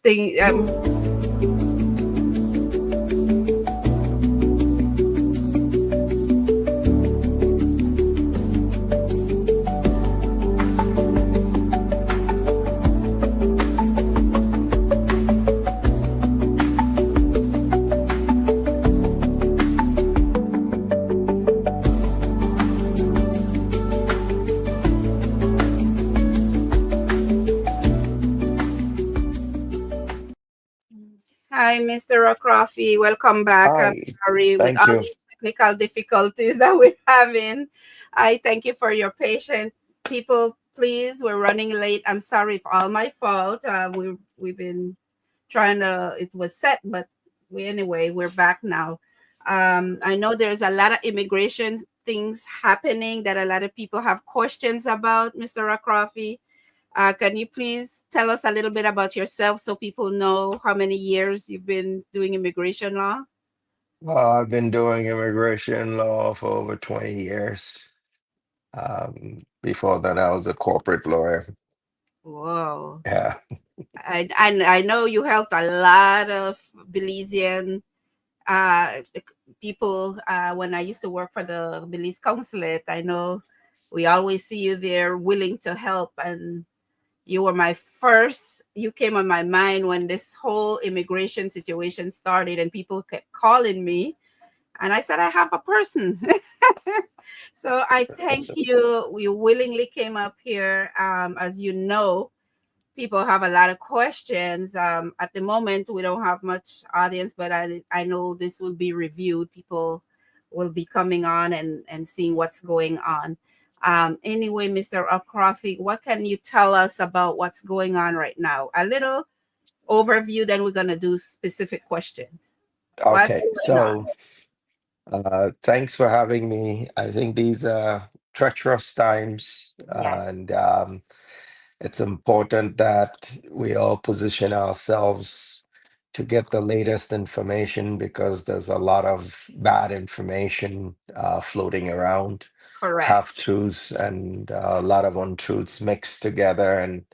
thing. Hi, Mr. Rockroffi. Welcome back. I'm Hi, sorry with thank all you. these technical difficulties that we're having. I thank you for your patience. People, please, we're running late. I'm sorry for all my fault. We've been trying to. It was set, but we're back now. I know there's a lot of immigration things happening that a lot of people have questions about, Mr. Rockroffi. Can you please tell us a little bit about yourself so people know how many years you've been doing immigration law? I've been doing immigration law for over 20 years. Before then, I was a corporate lawyer. Whoa. Yeah. I know you helped a lot of Belizean uh, people when I used to work for the Belize consulate. I know we always see you there willing to help, and you were my first, you came on my mind when this whole immigration situation started and people kept calling me. And I said, I have a person. So I thank you. You willingly came up here. As you know, people have a lot of questions. At the moment, we don't have much audience, but I know this will be reviewed. People will be coming on and seeing what's going on. Anyway, Mr. Akrofi, what can you tell us about what's going on right now? A little overview, then we're going to do specific questions. What's Okay. going on? Thanks for having me. I think these are treacherous times, Yes, and it's important that we all position ourselves to get the latest information because there's a lot of bad information floating around, correct. half truths and a lot of untruths mixed together. And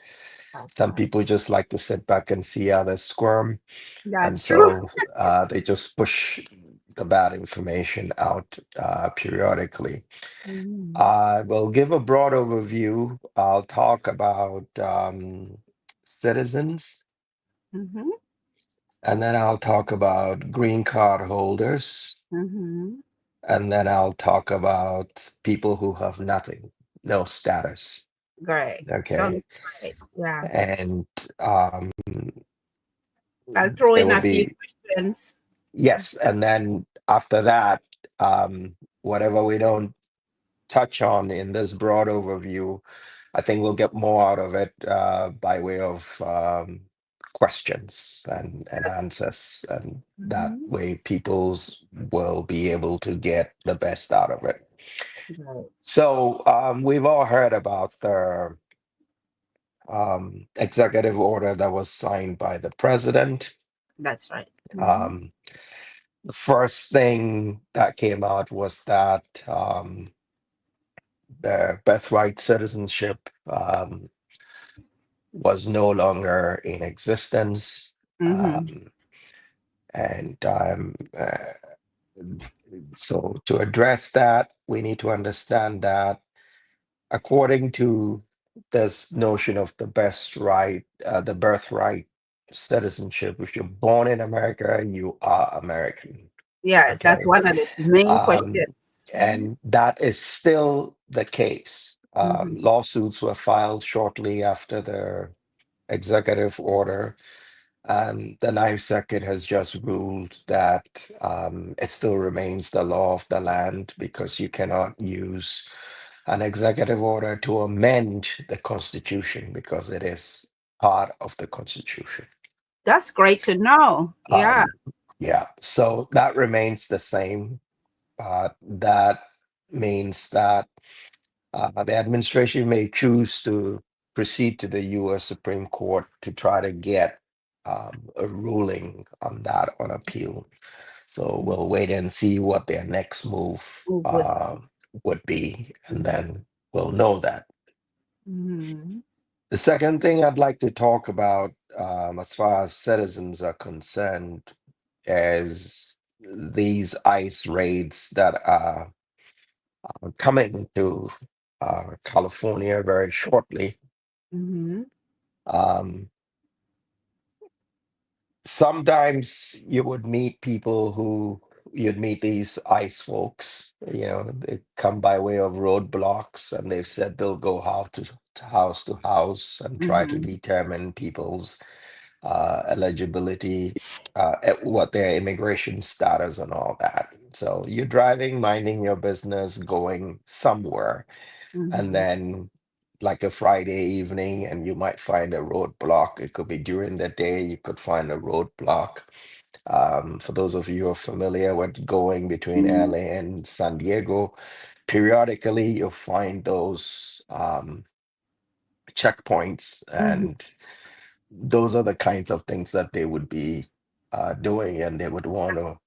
That's some right. people just like to sit back and see others squirm. And That's true. so they just push the bad information out periodically. Mhm. I will give a broad overview. I'll talk about citizens, Mhm. and then I'll talk about green card holders, Mhm. and then I'll talk about people who have nothing, no status. Great. Okay. Sounds great. Yeah. And um, I'll throw there in will a few be, questions. yes, and then after that, whatever we don't touch on in this broad overview, I think we'll get more out of it by way of questions and That's answers, and that mhm. way people's will be able to get the best out of it. Great. So we've all heard about the executive order that was signed by the president. That's right. Mhm. Um, the first thing that came out was that the birthright citizenship was no longer in existence. Mhm. Um, and so, to address that, we need to understand that according to this notion of the best right, the birthright citizenship, if you're born in America, you are American. Yes, that's Okay. one of the main Um, questions. Mhm. and that is still the case. Mhm. Lawsuits were filed shortly after the executive order, and the Ninth Circuit has just ruled that it still remains the law of the land because you cannot use an executive order to amend the Constitution because it is part of the Constitution. That's great to know. Yeah. Um, yeah, so that remains the same. That means that the administration may choose to proceed to the US Supreme Court to try to get a ruling on that on appeal. So we'll wait and see what their next move Oh, good. would be, and then we'll know that. Mhm. The second thing I'd like to talk about, as far as citizens are concerned, is these ICE raids that are coming to California very shortly. Mm-hmm. Um, Sometimes you would meet people who you'd meet these ICE folks, they come by way of roadblocks, and they've said they'll go house to house and try to Mm-hmm. determine people's eligibility, what their immigration status and all that. So you're driving, minding your business, going somewhere, and Mm-hmm. then like a Friday evening, and you might find a roadblock. It could be during the day, you could find a roadblock. For those of you who are familiar with going between Mm-hmm. LA and San Diego, periodically you'll find those checkpoints, Mm-hmm. and those are the kinds of things that they would be doing, and they would want to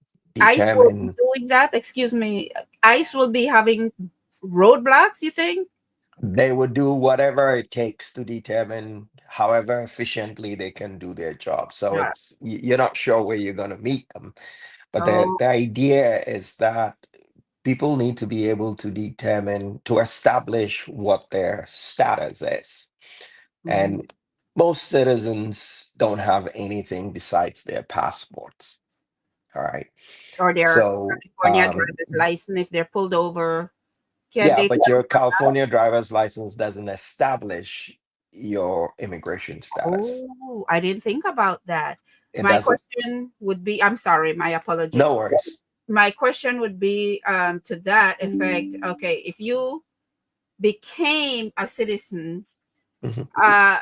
ICE will be determine. doing that. Excuse me. ICE will be having roadblocks, you think? They would do whatever it takes to determine however efficiently they can do their job. So Yeah. you're not sure where you're going to meet them. But Oh. the idea is that people need to be able to determine, to establish what their status is. Mm-hmm. And most citizens don't have anything besides their passports. All right. Or their So, California driver's license if they're pulled over. Can yeah, they but get your over that? California driver's license doesn't establish your immigration status. Oh, I didn't think about that. It My doesn't. question would be, I'm sorry, my apologies. No worries. My question would be to that effect. Okay, if you became a citizen, Mhm. uh,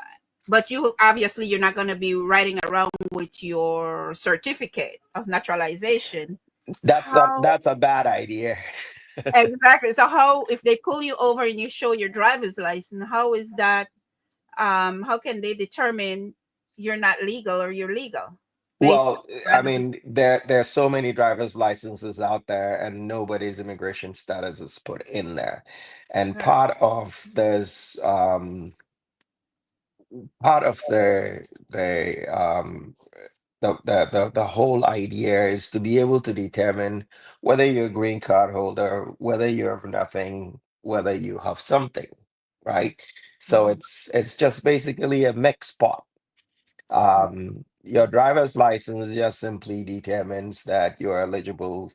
but you obviously you're not going to be riding around with your certificate of naturalization. How That's a bad idea. exactly? So how if they pull you over and you show your driver's license, how is that? How can they determine you're not legal or you're legal based Well, on I random? mean, there's so many driver's licenses out there, and nobody's immigration status is put in there. And part of the whole idea is to be able to determine whether you're a green card holder, whether you have nothing, whether you have something, right? So Mhm. it's just basically a mixed pot. Your driver's license just simply determines that you're eligible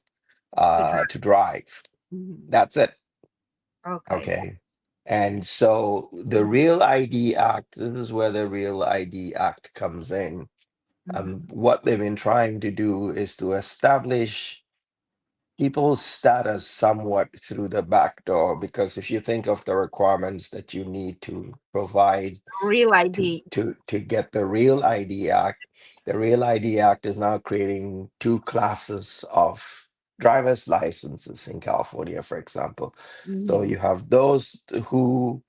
To drive. to drive. Mhm. That's it. Okay. Okay. And so the Mhm. Real ID Act, this is where the Real ID Act comes in. Mhm. What they've been trying to do is to establish people's status somewhat through the back door, because if you think of the requirements that you need to provide Real to ID. get the Real ID Act, the Real ID Act is now creating two classes of driver's licenses in California, for example. So Mhm. you have those who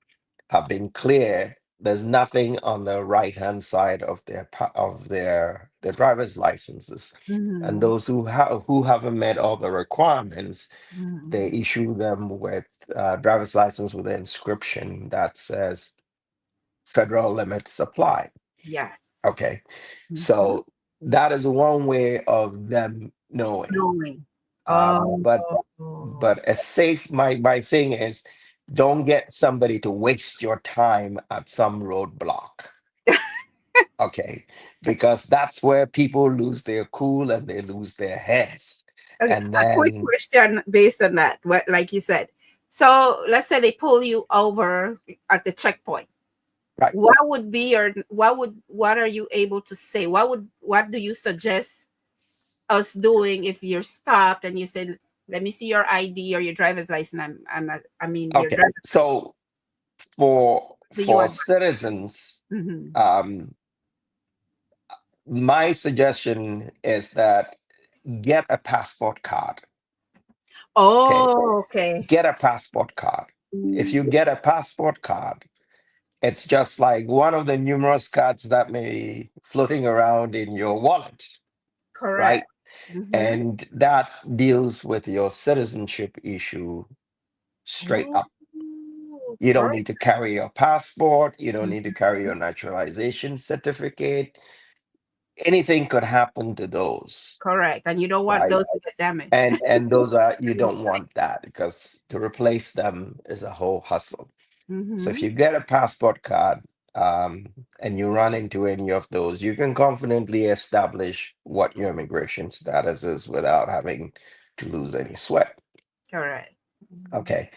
have been clear. There's nothing on the right hand side of their driver's licenses, and Mhm. those who haven't met all the requirements, they Mhm. issue them with driver's license with an inscription that says federal limits apply. Yes. Okay, Mhm. so that is one way of them knowing. Knowing. Um, Oh. but but a safe my thing is, don't get somebody to waste your time at some roadblock. Okay, because that's where people lose their cool and they lose their heads. Okay, And a quick then, question based on that, what like you said. So let's say they pull you over at the checkpoint. right, What are you able to say? What do you suggest us doing if you're stopped and you said, "Let me see your ID or your driver's license." I mean your okay, driver's license. so for Do you advise? citizens, Hmm. um, my suggestion is that get a passport card. Okay, Oh, okay. get a passport card. If you get a passport card, it's just like one of the numerous cards that may be floating around in your wallet, right? Correct. Hmm. And that deals with your citizenship issue straight Oh, up. You don't Correct. need to carry your passport. You don't need to carry Mhm. your naturalization certificate. Anything could happen to those, Correct. And you don't want right? those to get damaged. And those are, you don't want that, because to replace them is a whole hustle. So if Mm-hmm. you get a passport card, um, and you run into any of those, you can confidently establish what your immigration status is without having to lose any sweat. Correct. Mm-hmm. Okay.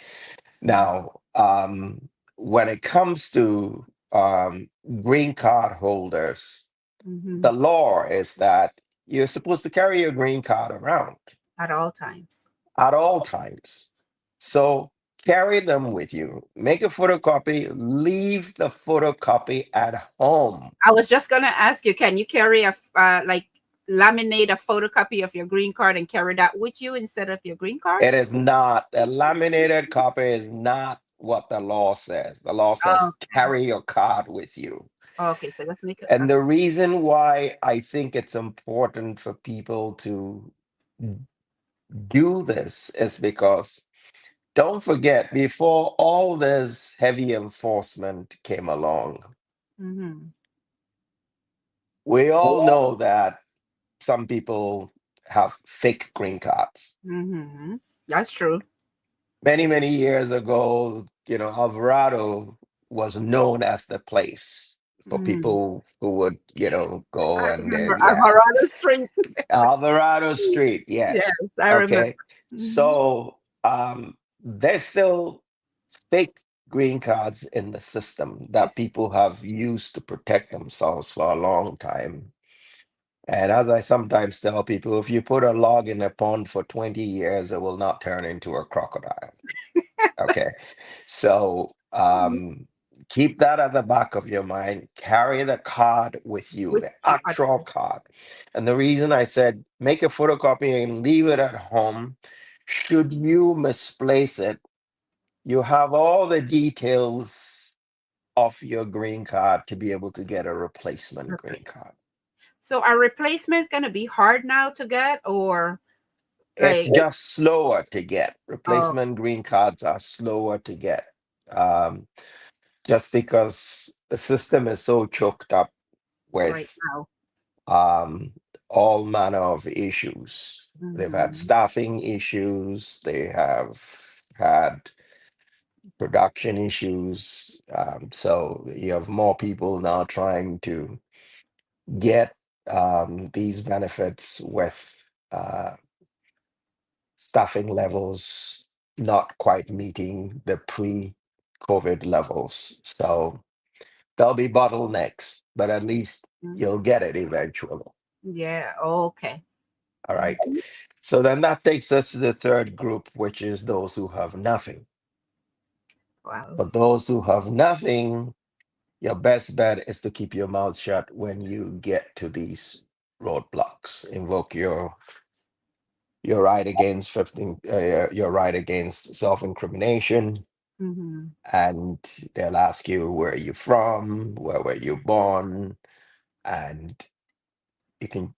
Now, when it comes to green card holders, Mm-hmm. the law is that you're supposed to carry your green card around At all times. at all times. So carry them with you. Make a photocopy, leave the photocopy at home. I was just gonna ask you, can you carry like laminate a photocopy of your green card and carry that with you instead of your green card? It is not, a laminated copy is not what the law says. The law Oh, says carry your card with you. okay. So let's make And the reason why I think it's important for people to do this is because, don't forget, before all this heavy enforcement came along, mm-hmm. we all know that some people have fake green cards. Mm-hmm. That's true. Many, many years ago, Alvarado was known as the place for Mm. people who would, I go and remember yeah. Alvarado Street. Alvarado Street, Yes, yes. I remember. Okay. Hmm. So there's still fake green cards in the system that Yes. people have used to protect themselves for a long time. And as I sometimes tell people, if you put a log in a pond for 20 years, it will not turn into a crocodile. Okay. So keep that at the back of your mind. Carry the card with you, With the at actual all. card. And the reason I said make a photocopy and leave it at home, should you misplace it, you have all the details of your green card to be able to get a replacement green Replace. card. So our replacement gonna be hard now to get, or It's like just slower to get. oh, Replacement green cards are slower to get. Um, just because the system is so choked up right with now? um, all manner of issues. They've had Mm-hmm. staffing issues, they have had production issues. So you have more people now trying to get these benefits with uh, staffing levels not quite meeting the pre-COVID levels. So there'll be bottlenecks, but at least you'll get it eventually. Yeah. Okay. All right. Mhm. So then that takes us to the third group, which is those who have nothing. Wow. For those who have nothing, your best bet is to keep your mouth shut when you get to these roadblocks. Invoke your right against 15, your right against self-incrimination, Mm-hmm. and they'll ask you where you're from, where were you born, and you can.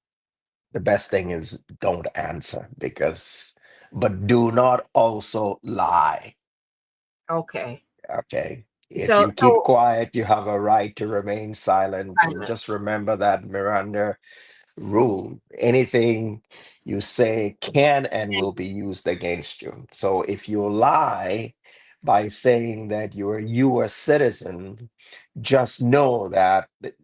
The best thing is don't answer, but do not also lie. Okay. Okay. If So you keep so quiet, you have a right to remain silent. And silent. just remember that Miranda rule. Anything you say can and will be used against you. So if you lie by saying that you're a US citizen, just know that the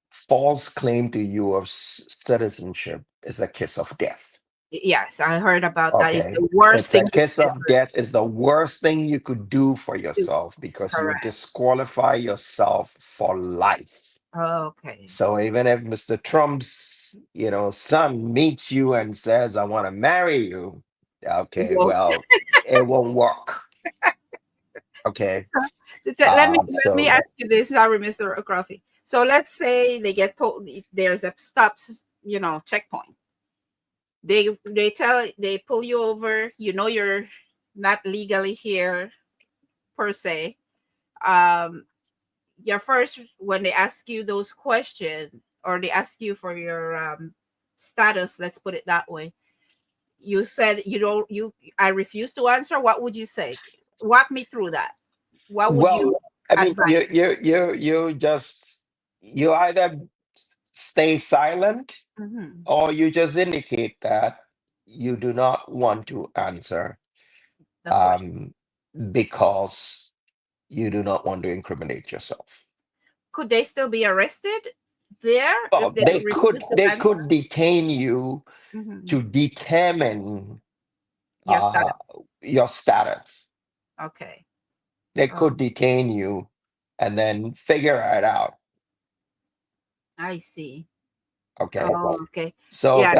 false claim to US citizenship is a kiss of death. Yes, I heard about that. It's Okay. the worst It's a thing you kiss could of death. It's the worst thing you could do for do. yourself, because you Correct. disqualify yourself for life. Okay. So even if Mr. Trump's, son meets you and says, "I want to marry you," okay, Well, well, it won't work. Okay. let me So ask you this. Sorry, Mr. Coffee. So let's say they get pulled. There's a stops, checkpoint. They pull you over. You know you're not legally here per se. Um, your first when they ask you those questions or they ask you for your status. Let's put it that way. You said you don't. You I refuse to answer. What would you say? Walk me through that. What would Well, you I mean, advise? you either stay silent Hmm. or you just indicate that you do not want to answer The question. um, because you do not want to incriminate yourself. Could they still be arrested there if Well, they refuse to they answer? could detain you Hmm. to determine Your uh, status. your status. Okay. They Oh, could detain you and then figure it out. I see. Okay. Oh, okay. So Yeah.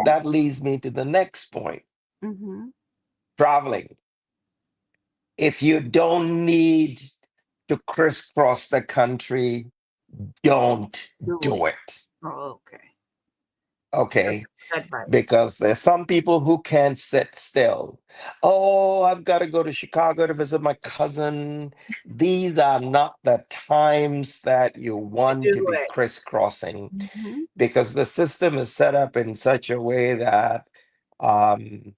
that leads me to the next point. Hmm. Traveling. If you don't need to crisscross the country, don't Do do it. it. Oh, okay. That's Okay. good advice. Because there's some people who can't sit still. Oh, I've got to go to Chicago to visit my cousin. These are not the times that you To want do to be it. crisscrossing Hmm. because the system is set up in such a way that, um,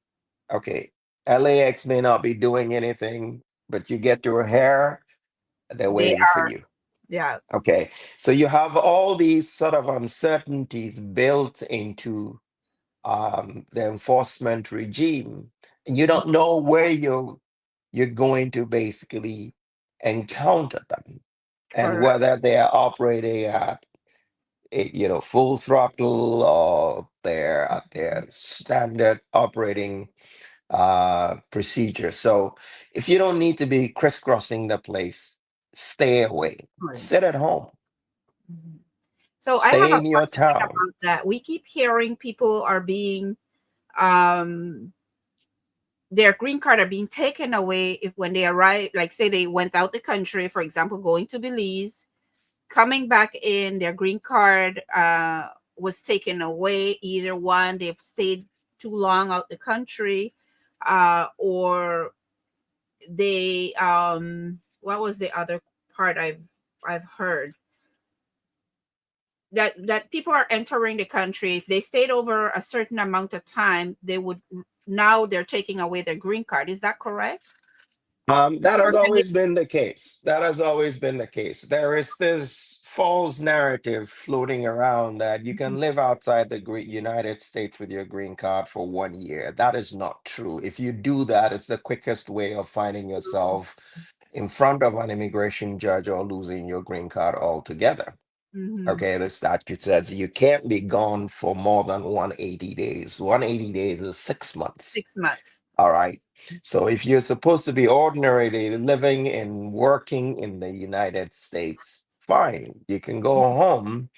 okay, LAX may not be doing anything, but you get your hair, they're They waiting for are. you. Yeah. Okay, so you have all these sort of uncertainties built into the enforcement regime. You don't know where you're going to basically encounter them and Correct. whether they are operating at full throttle or they're at their standard operating procedure. So if you don't need to be crisscrossing the place, stay away. Right. Sit at home. Mhm. So I have Stay a in your question town. about that. We keep hearing people are being um their green card are being taken away if when they arrive, like say they went out the country, for example, going to Belize, coming back in, their green card was taken away. Either one, they've stayed too long out the country, or they what was the other part I've heard that people are entering the country. If they stayed over a certain amount of time, they would now they're taking away their green card. Is that correct? That Or has can they? always been the case. That has always been the case. There is this false narrative floating around that you can live outside the United States with your green card for 1 year. That is not true. If you do that, it's the quickest way of finding yourself in front of an immigration judge or losing your green card altogether. Mm-hmm. Okay, the statute says you can't be gone for more than 180 days. 180 days is 6 months. 6 months. All right. So if you're supposed to be ordinarily living and working in the United States, fine, you can go home,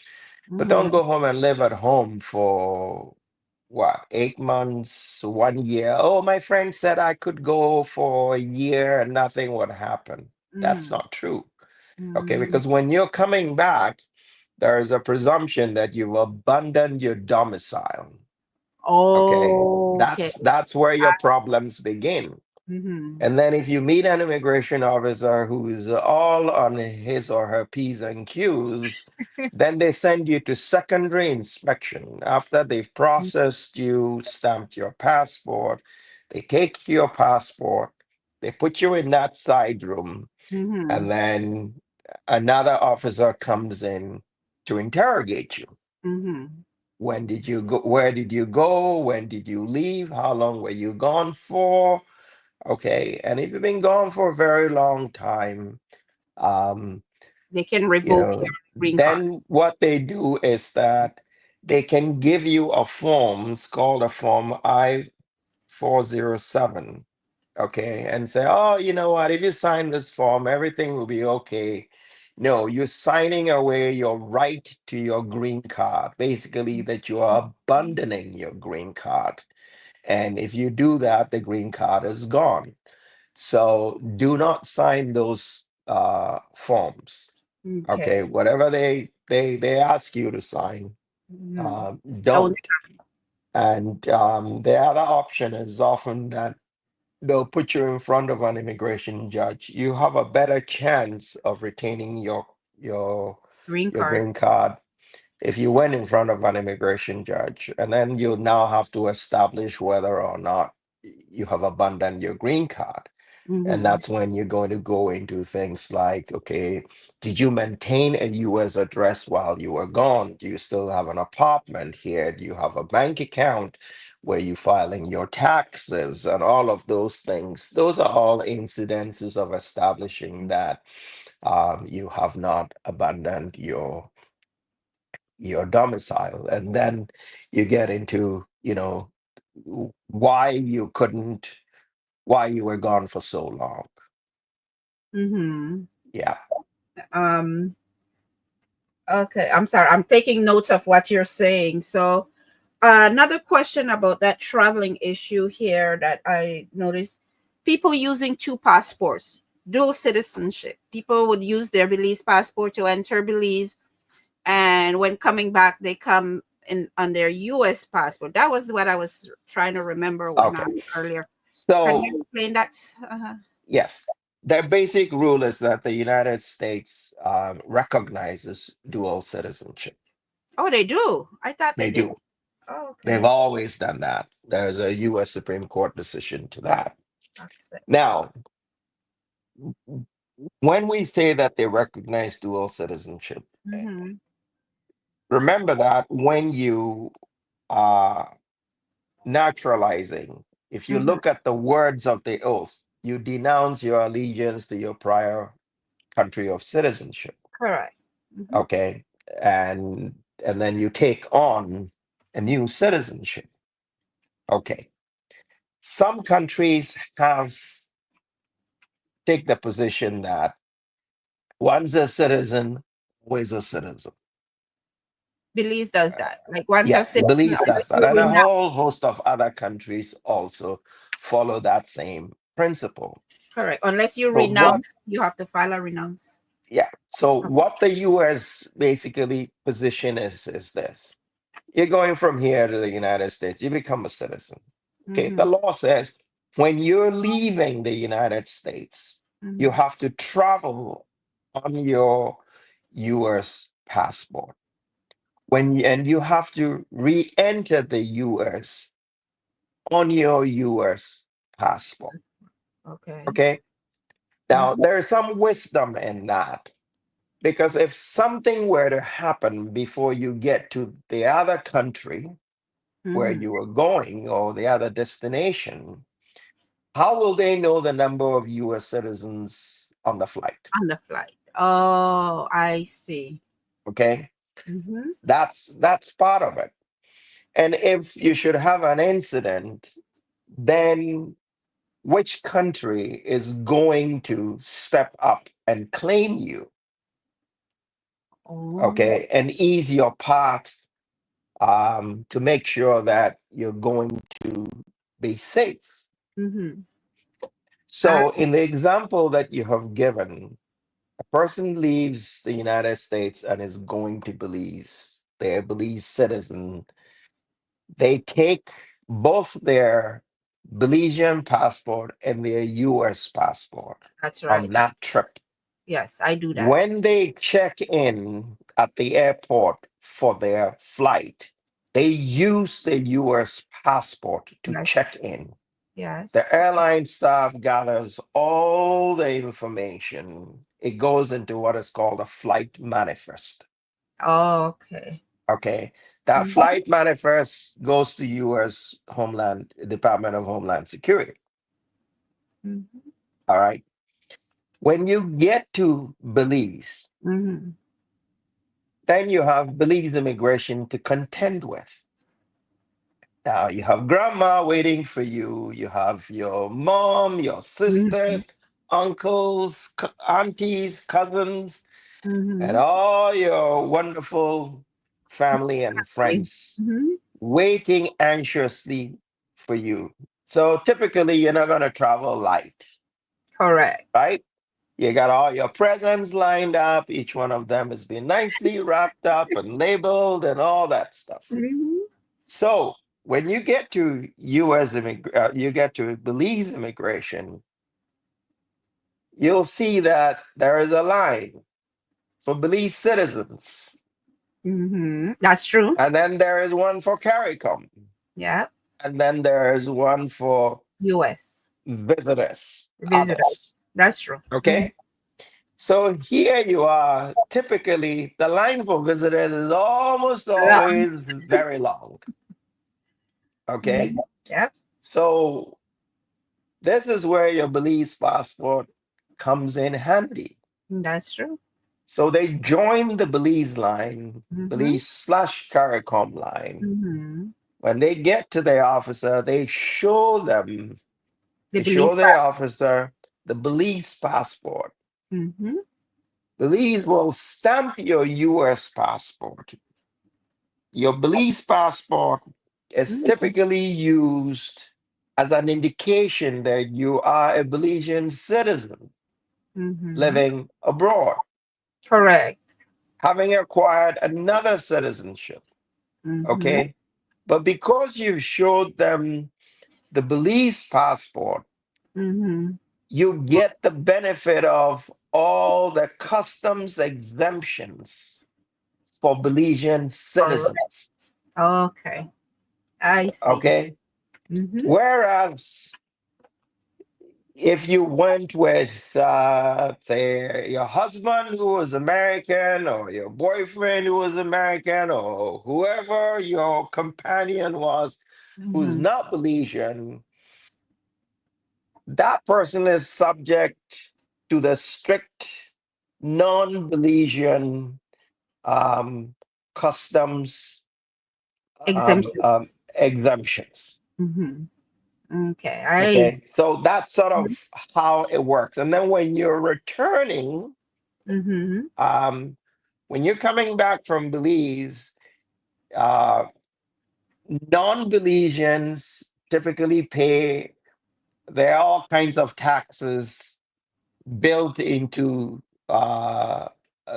but don't Mm-hmm. go home and live at home for what, 8 months, 1 year. Oh, my friend said I could go for a year and nothing would happen. That's Mm-hmm. not true. Okay, Mm-hmm. because when you're coming back, there is a presumption that you've abandoned your domicile. Okay, Okay. that's where your problems begin. Mm-hmm. And then if you meet an immigration officer who's all on his or her P's and Q's, then they send you to secondary inspection. After they've processed you, stamped your passport, they take your passport, they put you in that side room, Mm-hmm. and then another officer comes in to interrogate you. Mm-hmm. When did you go? Where did you go? When did you leave? How long were you gone for? Okay. And if you've been gone for a very long time, um, They can revoke your green card. then what they do is that they can give you a form, it's called a form I-407. Okay. And say, oh, you know what? If you sign this form, everything will be okay. No, you're signing away your right to your green card, basically, that you are abandoning your green card. And if you do that, the green card is gone. So do not sign those forms. Okay. Okay, whatever they ask you to sign, Mm-hmm. Don't. don't. And the other option is often that they'll put you in front of an immigration judge. You have a better chance of retaining your Green your card. green card if you went in front of an immigration judge, and then you now have to establish whether or not you have abandoned your green card. And Mm-hmm. that's when you're going to go into things like, okay, did you maintain a US address while you were gone? Do you still have an apartment here? Do you have a bank account where you filing your taxes and all of those things? Those are all incidences of establishing that you have not abandoned your domicile. And then you get into, why you couldn't, why you were gone for so long. Mm-hmm. Yeah. Um, okay, I'm sorry. I'm taking notes of what you're saying. So, another question about that traveling issue here that I noticed, people using two passports, dual citizenship. People would use their Belize passport to enter Belize, and when coming back, they come in on their US passport. That was what I was trying to remember when Okay. I earlier. Can So, you explain that? Uh-huh. yes, their basic rule is that the United States recognizes dual citizenship. Oh, they do. I thought they They did. do. Oh, They've okay. always done that. There's a US Supreme Court decision to that. Accept. Now, when we say that they recognize dual citizenship, Mm-hmm. remember that when you are naturalizing, if you Mm-hmm. look at the words of the oath, you denounce your allegiance to your prior country of citizenship. Correct. Mm-hmm. Okay, and then you take on a new citizenship. Okay, some countries have take the position that once a citizen, always a citizen. Belize does that. Like once a Yes, citizen, Belize unless does that, you and a renounce. whole host of other countries also follow that same principle. Correct. Unless you But what, renounce, you have to file a renounce. yeah, so what the US basically position is this: you're going from here to the United States, you become a citizen. Okay, Mm-hmm. the law says when you're leaving the United States, you Mm-hmm. have to travel on your US passport. And you have to re-enter the US on your US passport. Okay. Okay. Now Mm-hmm. there is some wisdom in that because if something were to happen before you get to the other country where Mm-hmm. you are going or the other destination, how will they know the number of US citizens on the flight? On the flight. Oh, I see. Okay. Mm-hmm. That's part of it. And if you should have an incident, then which country is going to step up and claim you, Oh. okay, and ease your path to make sure that you're going to be safe? Mm-hmm. I, So, in the example that you have given, a person leaves the United States and is going to Belize, they're a Belize citizen. They take both their Belizean passport and their US passport that's on right. that trip. Yes, I do that. When they check in at the airport for their flight, they use the US passport to check Yes. in. The Yes. airline staff gathers all the information. It goes into what is called a flight manifest. Oh, okay. Okay. That Mm-hmm. flight manifest goes to US Homeland Department of Homeland Security. Mm-hmm. All right. When you get to Belize, Mm-hmm. then you have Belize immigration to contend with. Now you have grandma waiting for you. You have your mom, your Mm-hmm. sisters, uncles, aunties, cousins, and Mm-hmm. all your wonderful family and friends Mm-hmm. waiting anxiously for you. So typically, you're not going to travel light, Correct. right? You got all your presents lined up. Each one of them has been nicely wrapped up and labeled and all that stuff. Mm-hmm. So when you get to you get to Belize immigration, you'll see that there is a line for Belize citizens, Mm-hmm. That's true. and then there is one for CARICOM, Yeah. and then there is one for US. visitors, Visitors. others. That's true. Mm-hmm. Okay. So here you are. Typically, the line for visitors is almost Yeah. always very long. Mm-hmm. Okay. Yep. So this is where your Belize passport comes in handy. That's true. So they join the Belize line, Mm-hmm. Belize/CARICOM line. Mm-hmm. When they get to their officer, The they Belize show their part. officer the Belize passport. Mm-hmm. Belize will stamp your US passport. Your Belize passport is Mm-hmm. typically used as an indication that you are a Belizean citizen Mm-hmm. living abroad, Correct. having acquired another citizenship. Mm-hmm. Okay. But because you showed them the Belize passport, Mm-hmm. you get the benefit of all the customs exemptions for Belizean Correct. citizens. Okay. I see. Okay. Mm-hmm. Whereas if you went with, say, your husband who was American, or your boyfriend who was American, or whoever your companion was who's Mm-hmm. not Belizean, that person is subject to the strict non Belizean um, customs Exemptions. exemptions. Mm-hmm. Okay. I Okay, so that's sort of how it works. And then when you're returning, mm-hmm. um, when you're coming back from Belize, uh, non-Belizeans typically pay, there are all kinds of taxes built into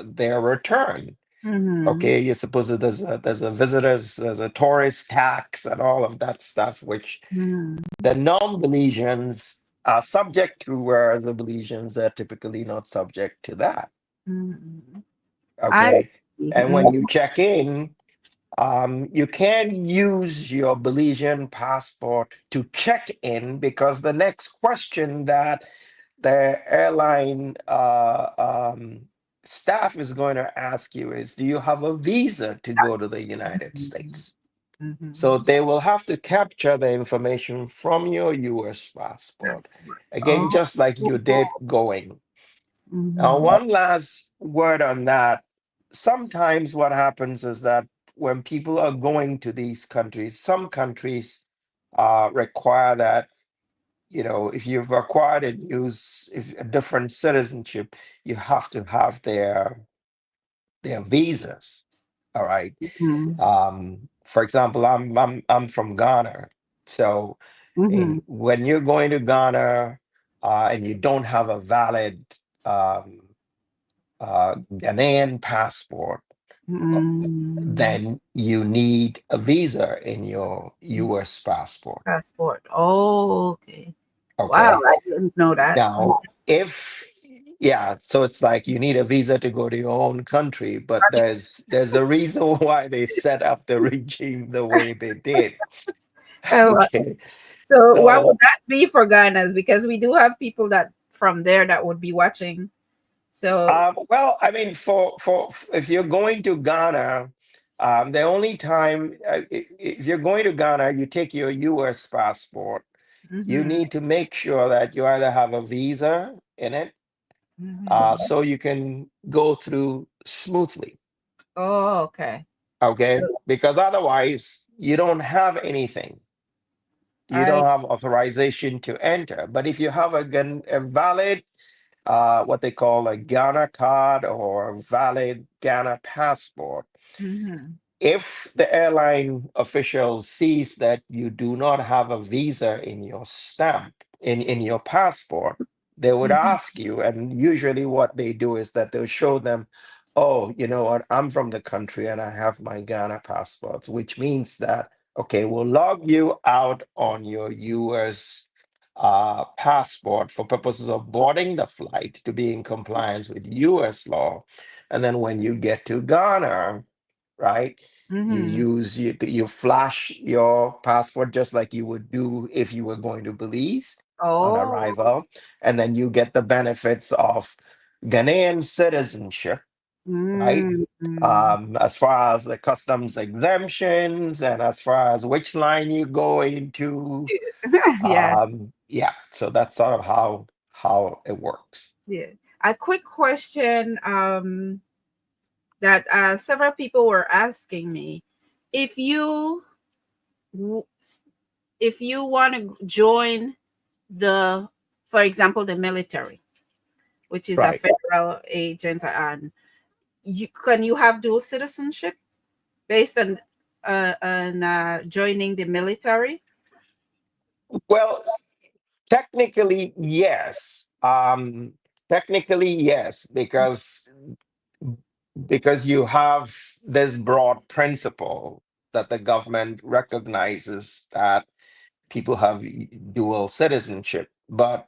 their return. Mm-hmm. Okay, you suppose that there's a visitors, there's a tourist tax and all of that stuff, which Mm-hmm. the non-Belizeans are subject to, whereas the Belizeans are typically not subject to that. Mm-hmm. I Okay. see. And when you Mm-hmm. check in, you can use your Belizean passport to check in, because the next question that the airline staff is going to ask you is, do you have a visa to go to the United Mm-hmm. States? So Mm-hmm. they will have to capture the information from your US passport. That's good. Again, Oh. just like you did going. Now, Mm-hmm. one last word on that. Sometimes what happens is that when people are going to these countries, some countries require that, if you've acquired and use if a different citizenship, you have to have their visas. All right. Mm-hmm. For example, I'm from Ghana, so Mm-hmm. when you're going to Ghana and you don't have a valid Ghanaian passport, Mm-hmm. then you need a visa in your U.S. passport. Passport. Oh, okay. Wow, Okay. I didn't know that. Now, if yeah, so it's like you need a visa to go to your own country, but there's a reason why they set up the regime the way they did. Oh, Okay. so what would So that be for Ghana's? Because we do have people that from there that would be watching. So, well, I mean, for if you're going to Ghana, the only time if you're going to Ghana, you take your U.S. passport. You hmm need to make sure that you either have a visa in it, hmm so you can go through smoothly. oh, okay. So Okay, because otherwise you don't have anything. You I don't have authorization to enter. But if you have a valid what they call a Ghana card or valid Ghana passport. hmm If the airline official sees that you do not have a visa in your stamp, in your passport, they would hmm ask you. And usually what they do is that they'll show them, oh, you know what, I'm from the country and I have my Ghana passport, which means that, okay, we'll log you out on your US passport for purposes of boarding the flight to be in compliance with US law. And then when you get to Ghana, right? hmm You flash your passport just like you would do if you were going to Belize. on Oh. arrival, and then you get the benefits of Ghanaian citizenship, right? Mm. As far as the customs exemptions and as far as which line you go into, Yeah. yeah. So that's sort of how it works. Yeah. A quick question that several people were asking me. If you w- if you want to join the, for example, the military, which is a Right. federal agent, and you have dual citizenship based on joining the military? Well, technically, yes. Technically, yes, because you have this broad principle that the government recognizes that people have dual citizenship. But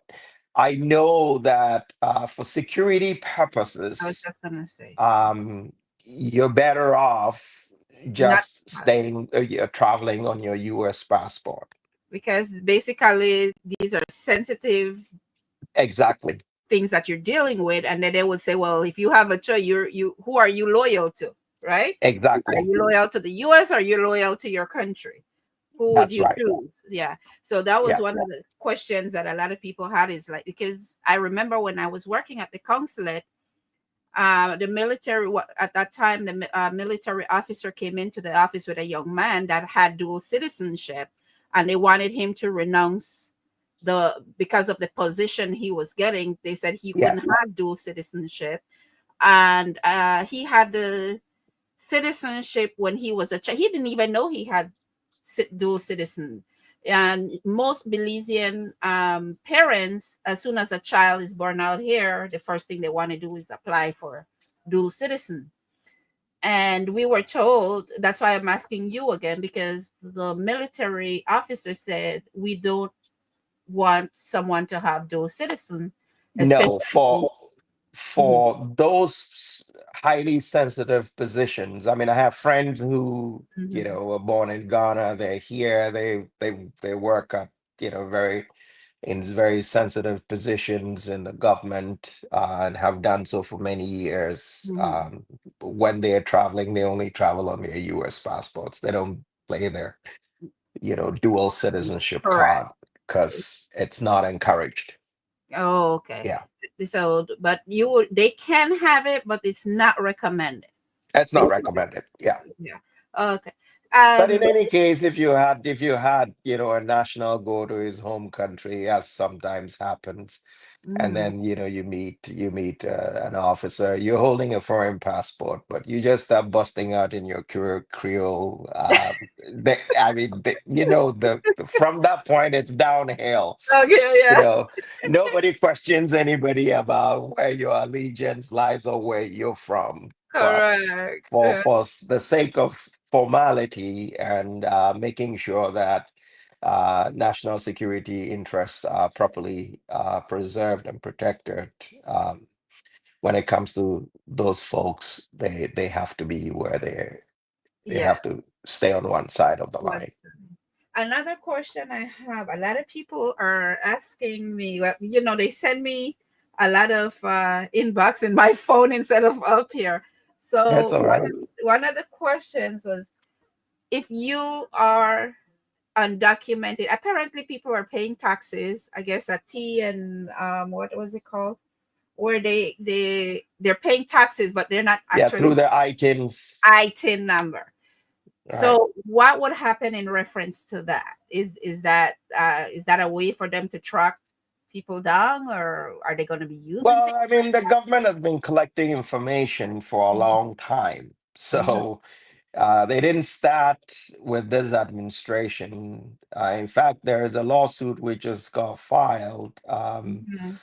I know that for security I was purposes, just gonna say um, you're better off not just staying, you're traveling on your US passport. because basically these are sensitive Exactly. things that you're dealing with, and then they would say, well, if you have a choice, you who are you loyal to, right? Are Exactly. you loyal to the US or are you loyal to your country? Who would That's you right. choose? Yeah. So that was Yeah. one of the questions that a lot of people had, is like, because I remember when I was working at the consulate, the military at that time, the military officer came into the office with a young man that had dual citizenship, and they wanted him to renounce the because of the position he was getting. They said he Yeah. couldn't have dual citizenship, and he had the citizenship when he was a child. He didn't even know he had dual citizen. And most Belizean parents, as soon as a child is born out here, the first thing they want to do is apply for dual citizen. And we were told, that's why I'm asking you again, because the military officer said we don't want someone to have dual citizen, No, especially. Mhm, for those highly sensitive positions. I mean, I have friends who, mhm, were born in Ghana. They're here. They work at, very in very sensitive positions in the government, and have done so for many years. mhm. When they're traveling, they only travel on their U.S. passports. They don't play their, dual citizenship card Correct. because it's not encouraged. Oh, okay. Yeah, So, but they can have it, but it's not recommended. it's not Basically, recommended. Yeah. yeah. Okay. But in Um. any case, if you had, a national go to his home country, as sometimes happens, and Mhm, then you meet an officer, you're holding a foreign passport, but you just start busting out in your Creole. I mean, from that point, it's downhill. okay. You Yeah. know, Nobody questions anybody about where your allegiance lies or where you're from, but Correct. for the sake of formality and making sure that national security interests are properly preserved and protected. When it comes to those folks, they have to be where they Yeah. have to stay on one side of the One line. second. Another question I have, a lot of people are asking me, well, they send me a lot of inbox in my phone instead of up here. That's So all right. one of the questions was, if you are undocumented, apparently people are paying taxes, I guess at T and what was it called? Where they're paying taxes, but they're not Yeah, through actually the items, ITIN number. right? So what would happen in reference to that? Is that a way for them to track people down, or are they going to be using Well, things I mean, the government has been collecting information for a like long time. that? So they didn't start with this administration. In fact, there is a lawsuit which just got filed. Mhm,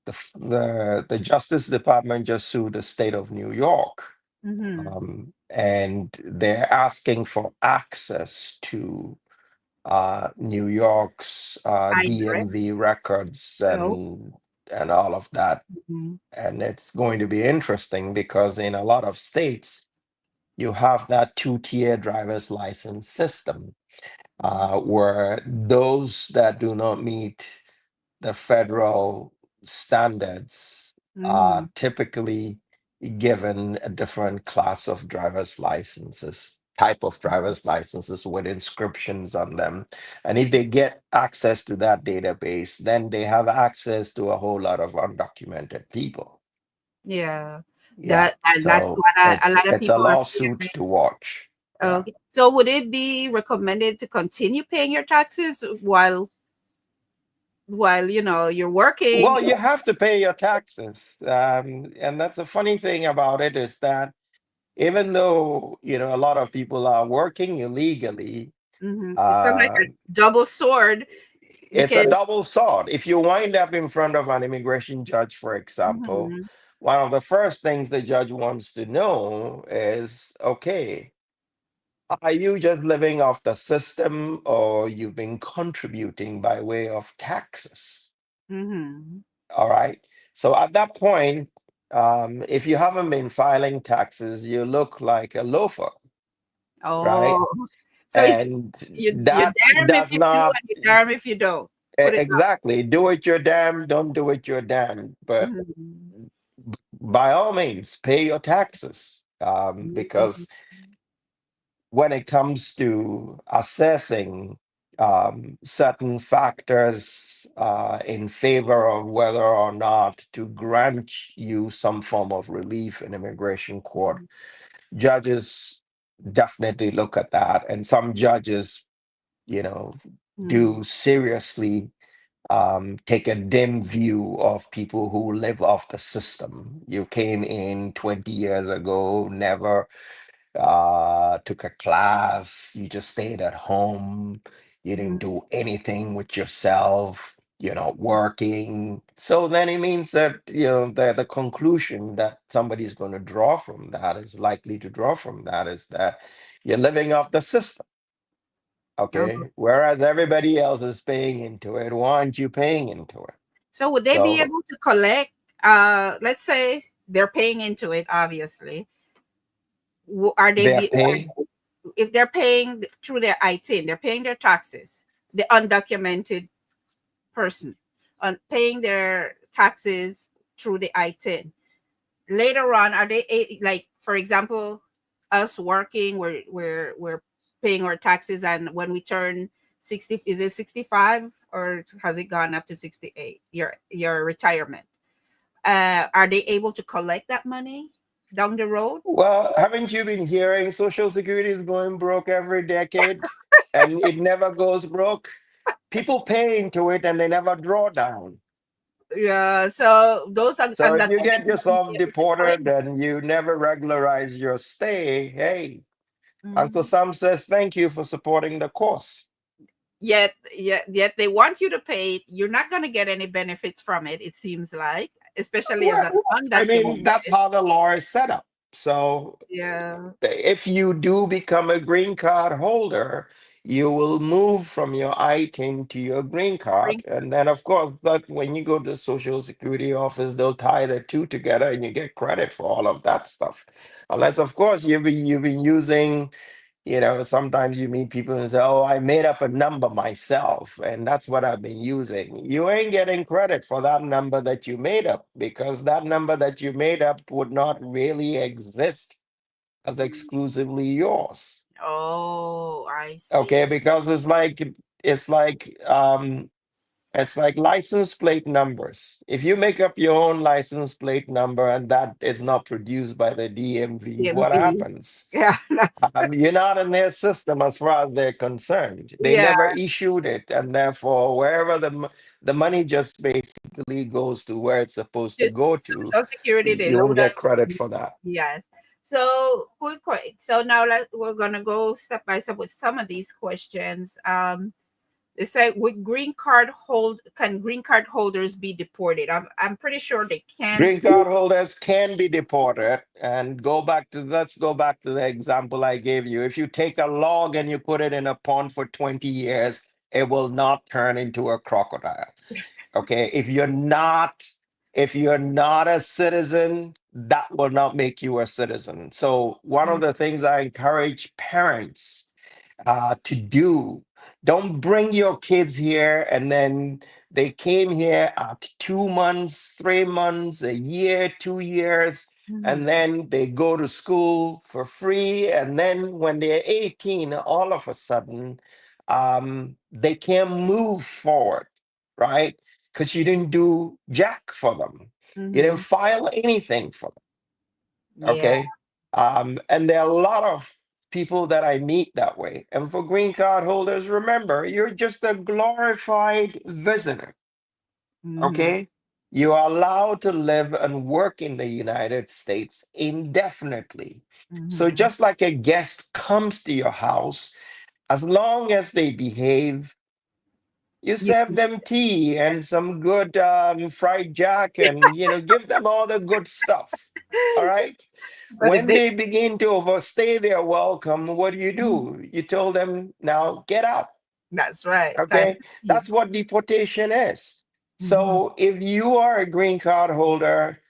The Justice Department just sued the state of New York, mhm. and they're asking for access to New York's I direct. DMV records Oh. and all of that. Mhm, And it's going to be interesting because in a lot of states, you have that two-tier driver's license system, mhm, where those that do not meet the federal standards are Mhm. typically given a different class of driver's licenses, type of driver's licenses with inscriptions on them. And if they get access to that database, then they have access to a whole lot of undocumented people. Yeah. Yeah. That and that's So what a it's lot of it's a people are lawsuit fearing. to watch. Yeah. Okay. So would it be recommended to continue paying your taxes while you're working? Well, you have to pay your taxes. And that's the funny thing about it is that even though, a lot of people are working illegally, It sounds like uh, a double sword it's a because double sword. If you wind up in front of an immigration judge, for example, mhm, one of the first things the judge wants to know is, okay, are you just living off the system or you've been contributing by way of taxes? mhm. All right. So at that point, if you haven't been filing taxes, you look like a loafer, right? Oh, so it's And you're that damn if does you do not and you're damn if you don't. Put it exactly do it your damn, don't do it your damn. But mhm, by all means, pay your taxes, mhm, because when it comes to assessing certain factors in favor of whether or not to grant you some form of relief in immigration court, judges definitely look at that. And some judges, you know, mhm, do seriously take a dim view of people who live off the system. You came in 20 years ago, never took a class, you just stayed at home, you didn't mhm. do anything with yourself, you're not working. So then it means that, the conclusion that somebody's going to draw from that is likely to draw from that is that you're living off the system. Oh. Okay. Whereas everybody else is paying into it. Why aren't you paying into it? So would they be So able to collect? Let's say they're paying into it. Obviously, are they they're be paying. if they're paying through their IT, they're paying their taxes. The undocumented person on paying their taxes through the IT. Later on, are they like, for example, us working, we're paying our taxes, and when we turn 60, is it 65 or has it gone up to 68? Your retirement. Are they able to collect that money down the road? Well, haven't you been hearing Social Security is going broke every decade and it never goes broke? People pay into it and they never draw down. Yeah. So those So if you get undocumented won't be yourself able to deported claim it. and you never regularize your stay, hey, Uncle Mhm. Sam says thank you for supporting the cause. Yet they want you to pay it. You're not going to get any benefits from it. It seems like, especially as an Well, I mean, that's undocumented. how the law is set up. So Yeah. if you do become a green card holder, you will move from your ITIN to your green card. Bring- And then, of course, but when you go to the Social Security office, they'll tie the two together and you get credit for all of that stuff. Unless, of course, you've been using, sometimes you meet people and say, oh, I made up a number myself, and that's what I've been using. You ain't getting credit for that number that you made up because that number that you made up would not really exist as exclusively yours. Oh, I Okay, see. because it's like it's like license plate numbers. If you make up your own license plate number and that is not produced by the DMV, what DMV. happens? Yeah, that's You're not in their system as far as they're concerned. They yeah. never issued it, and therefore, wherever the money just basically goes to where it's supposed to Just go to, Social Security. They you won't load get us. credit for that. Yes. So quick. So now we're gonna go step by step with some of these questions. They say, with can green card holders be deported? I'm pretty sure they can. Green card holders can be deported, and let's go back to the example I gave you. If you take a log and you put it in a pond for 20 years, it will not turn into a crocodile. Okay, if you're not a citizen, that will not make you a citizen. So one of the things I encourage parents to do Don't bring your kids here and then they came here at 2 months, 3 months, a year, 2 years, Mhm. and then they go to school for free. And then when they're 18, all of a sudden, they can't move forward, right? Because you didn't do jack for them. You didn't Mhm. file anything for them. Yeah. Okay. And there are a lot of people that I meet that way. And for green card holders, remember, you're just a glorified visitor. Mhm. Okay. You are allowed to live and work in the United States indefinitely. So Mhm. just like a guest comes to your house, as long as they behave, you You, serve them tea and some good fried jack and give them all the good stuff. All right. but if When they, they begin to overstay their welcome, what do? Mhm. You told them, now get out. That's right. Time Okay. to leave. That's what deportation is. Mhm. So if you are a green card holder,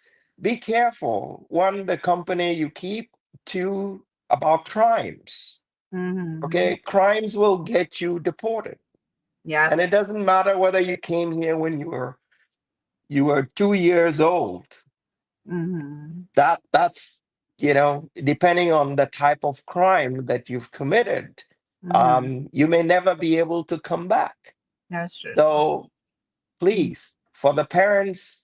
be careful. One, the company you keep. Two, about crimes. Mhm. Okay. Crimes will get you deported. Yep. And it doesn't matter whether you came here when you were 2 years old. Mhm. That's depending on the type of crime that you've committed, Mhm. you may never be able to come back. That's true. So Mhm. please, for the parents,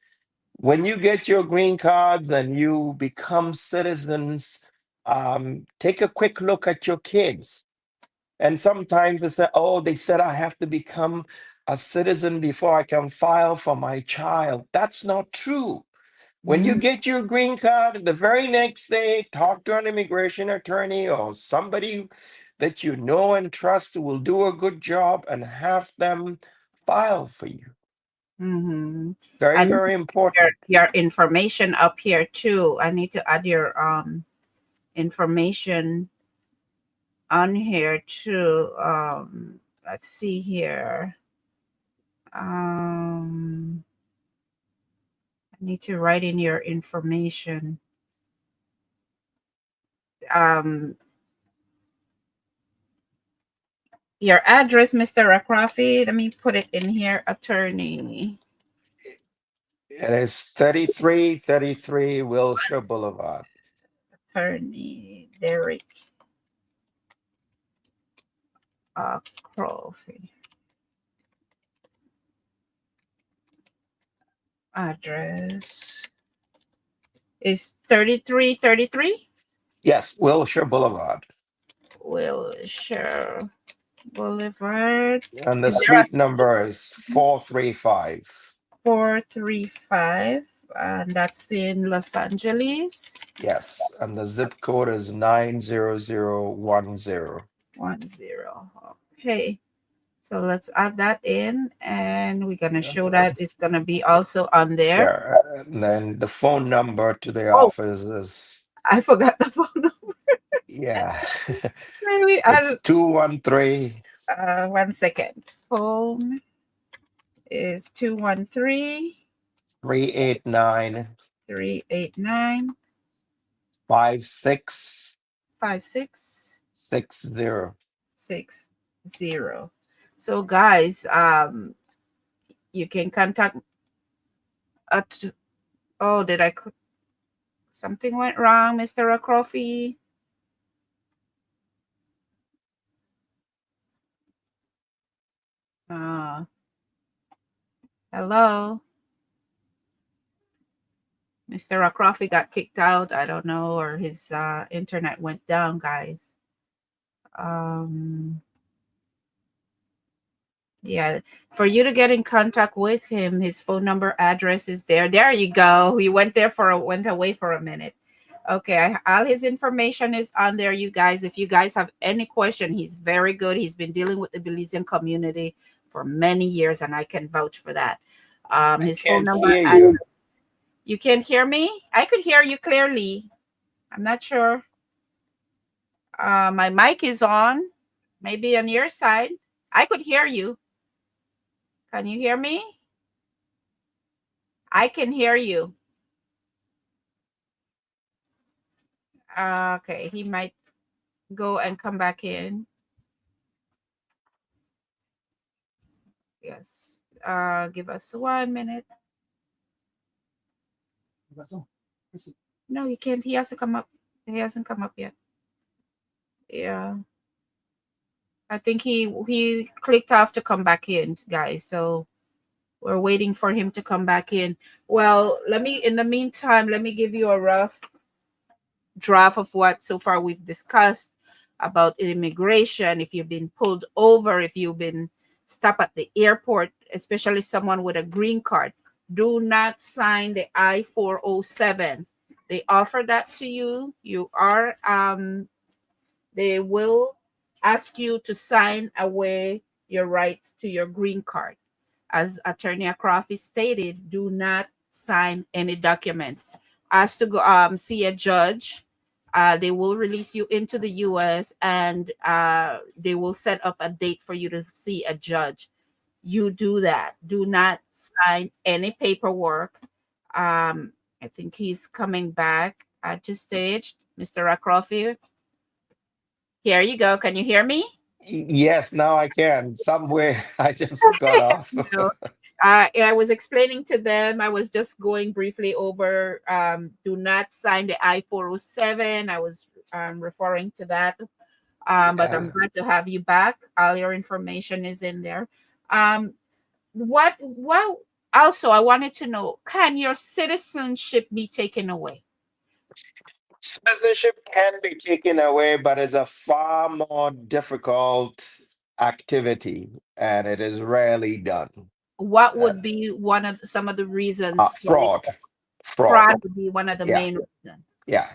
when you get your green cards and you become citizens, take a quick look at your kids. And sometimes they say, oh, they said I have to become a citizen before I can file for my child. That's not true. When you Mhm. get your green card, the very next day, talk to an immigration attorney or somebody that you know and trust who will do a good job and have them file for you. Mhm. I Very, need very your important. information up here too. I need to add your information on here too. Let's see here. I need to write in your information. Um, your address, Mr. Akrafi. Let me put it in here. Attorney, It is 3333 Wilshire Boulevard. attorney Derek Akrafi. Address is 3333 Yes, Wilshire Boulevard. Wilshire Boulevard. And the Is there a suite number is 435. 435? And that's in Los Angeles. Yes. And the zip code is 90010. 10. Okay. So let's add that in and we're gonna And show that it's gonna be also on there. yeah, and then the phone number to the Oh, office is, I forgot the phone number. yeah, Maybe I'll it's 213 1 second. Phone is 389 213-389 5660. 5660. So guys, you can contact at oh, did I something went wrong, Mr. Akroffi? Uh, hello. Mr. Akroffi got kicked out. I don't know, or his internet went down, guys. Um, yeah, for you to get in contact with him, his phone number, address is there. There you go. He went away for a minute. Okay, all his information is on there, you guys. If you guys have any question, he's very good. He's been dealing with the Belizean community for many years, and I can vouch for that. I His phone can't number. hear you. You can hear me? I could hear you clearly. I'm not sure. My mic is on. Maybe on your side. I could hear you. Can you hear me? I can hear you. Okay, he might go and come back in. Yes. Give us 1 minute. No, he can't. He has to come up. He hasn't come up yet. Yeah. I think he clicked off to come back in, guys. So we're waiting for him to come back in. Well, let me in the meantime, let me give you a rough draft of what so far we've discussed about immigration. If you've been pulled over, if you've been stopped at the airport, especially someone with a green card, do not sign the I-407. They offer that to you. You are they will ask you to sign away your rights to your green card. As Attorney Acroft stated, do not sign any documents. Ask to go see a judge. They will release you into the U.S. and they will set up a date for you to see a judge. You do that. Do not sign any paperwork. I think he's coming back at this stage, Mr. Acroft. Here you go. Can you hear me? Yes, now I can. Somewhere I just got off. No. I was explaining to them, I was just going briefly over do not sign the I-407. I was referring to that. But I'm Yeah. glad to have you back. All your information is in there. Um, what also I wanted to know, can your citizenship be taken away? Citizenship can be taken away, but it's a far more difficult activity, and it is rarely done. What Uh, would be one of some of the reasons for it? fraud, fraud. Fraud would be one of the Yeah, main reasons. yeah.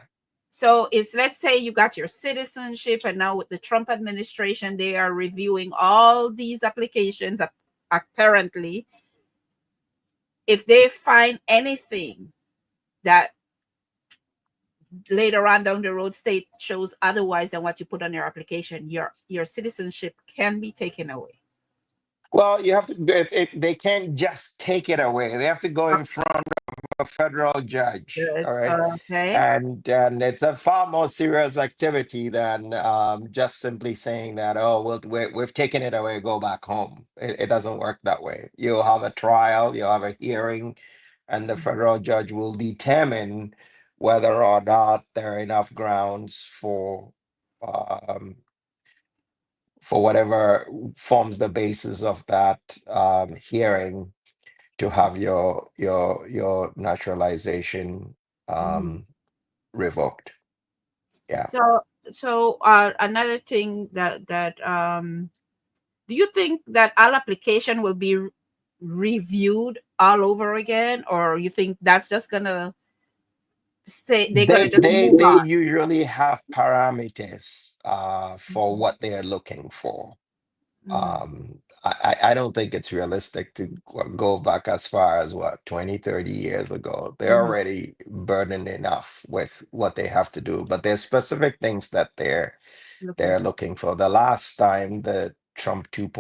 So it's, let's say you got your citizenship, and now with the Trump administration, they are reviewing all these applications. Apparently, if they find anything that later on down the road state shows otherwise than what you put on your application, your citizenship can be taken away. Well, you have to. They can't just take it away. They have to go in front of a federal judge. Good. All right, Okay. and it's a far more serious activity than just simply saying that, oh, we've taken it away, go back home. It doesn't work that way. You'll have a trial, you'll have a hearing, and the federal judge will determine whether or not there are enough grounds um, for whatever forms the basis of that hearing to have your naturalization Mhm. um, revoked. Yeah. So another thing that do you think that all application will be reviewed all over again, or you think that's just gonna stay? They're gonna They just they move they on. usually have parameters for what they are looking for. Mhm. I don't think it's realistic to go back as far as what 20, 30 years ago. They're Mhm. already burdened enough with what they have to do, but there's specific things that Looking they're for. looking for. The last time the Trump 2.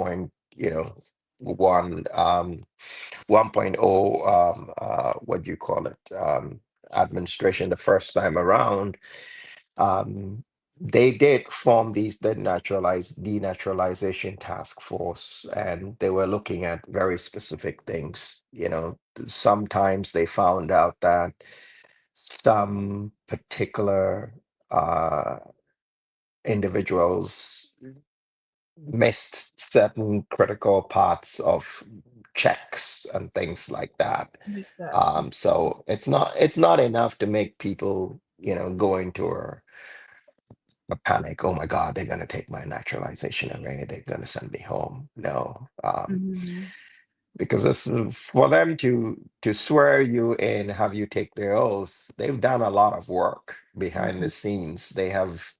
One 1.0 what do you call it, administration, the first time around, um, they did form these denaturalization task force, and they were looking at very specific things. Sometimes they found out that some particular uh, individuals missed certain critical parts of checks and things like that. Like that. So it's not enough to make people, go into a panic. Oh my God, they're gonna take my naturalization away. They're gonna send me home. No, Mhm. because this for them to swear you in, have you take their oath. They've done a lot of work behind Mhm. the scenes. They have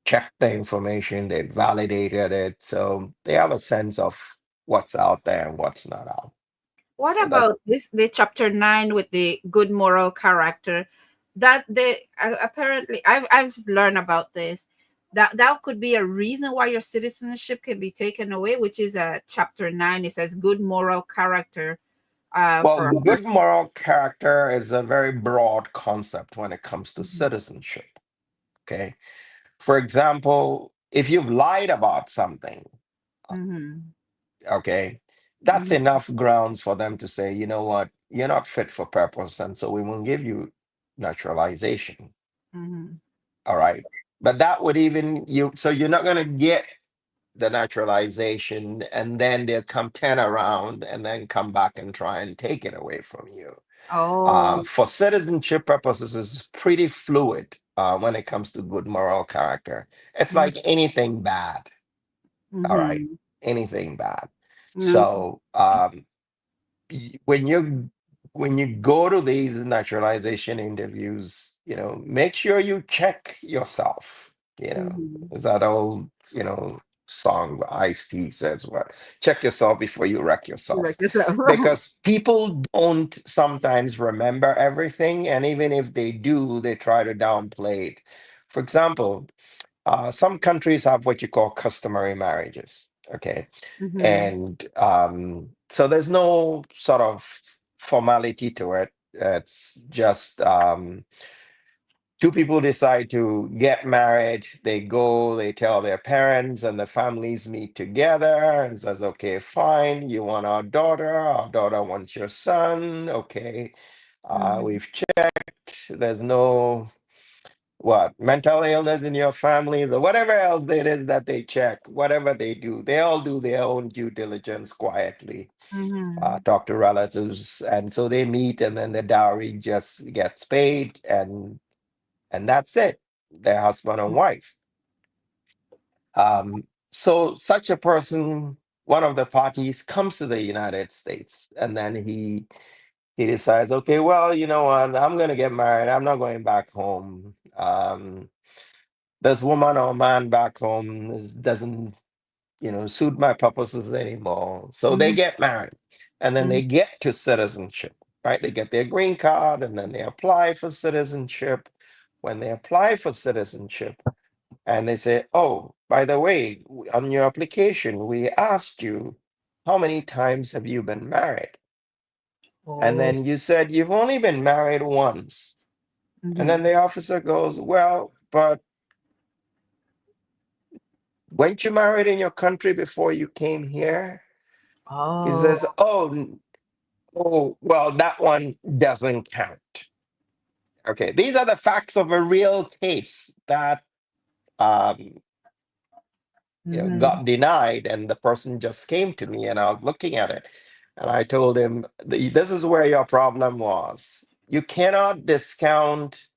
checked the information, they validated it, so they have a sense of what's out there and what's not out. What So that about this? The chapter 9 with the good moral character. That they apparently, I've just learned about this. That could be a reason why your citizenship can be taken away, which is a chapter 9. It says good moral character well, for a good person. moral character is a very broad concept when it comes to Mhm. citizenship. Okay. For example, if you've lied about something, Mhm. okay, That's Mhm. enough grounds for them to say, you know what, you're not fit for purpose, and so we won't give you naturalization. Mhm. All right. But that would even you, so you're not going to get the naturalization, and then they'll come turn around and then come back and try and take it away from you. Oh. For citizenship purposes, it's pretty fluid when it comes to good moral character. It's Mhm. like anything bad. All right. Mhm. Anything bad. Okay. So when you go to these naturalization interviews, make sure you check yourself. Mhm. Is that old, song Ice-T says what? Check yourself before you wreck yourself. Correct yourself. Because people don't sometimes remember everything, and even if they do, they try to downplay it. For example, some countries have what you call customary marriages. Okay. Mhm. And so there's no sort of formality to it. It's just two people decide to get married. They go, they tell their parents, and the families meet together and says, okay, fine, you want our daughter wants your son. Okay. Mhm. We've checked. There's no mental illness in your families or whatever else it is that they check, whatever they do, they all do their own due diligence quietly, Mhm. talk to relatives, and so they meet, and then the dowry just gets paid, and that's it. They're husband and wife. So such a person, one of the parties, comes to the United States, and then he decides, okay, well, you know what, I'm going to get married, I'm not going back home. This woman or man back home doesn't, suit my purposes anymore. So they Mhm. get married, and then they Mhm. get to citizenship, right? They get their green card, and then they apply for citizenship. When they apply for citizenship, and they say, oh, by the way, on your application, we asked you, how many times have you been married? And Oh. then you said you've only been married once. And Mhm. then the officer goes, well, but weren't you married in your country before you came here? He Oh. says, oh, well, that one doesn't count. Okay, these are the facts of a real case that um, Mhm. got denied, and the person just came to me, and I was looking at it, and I told him, This is where your problem was. You cannot discount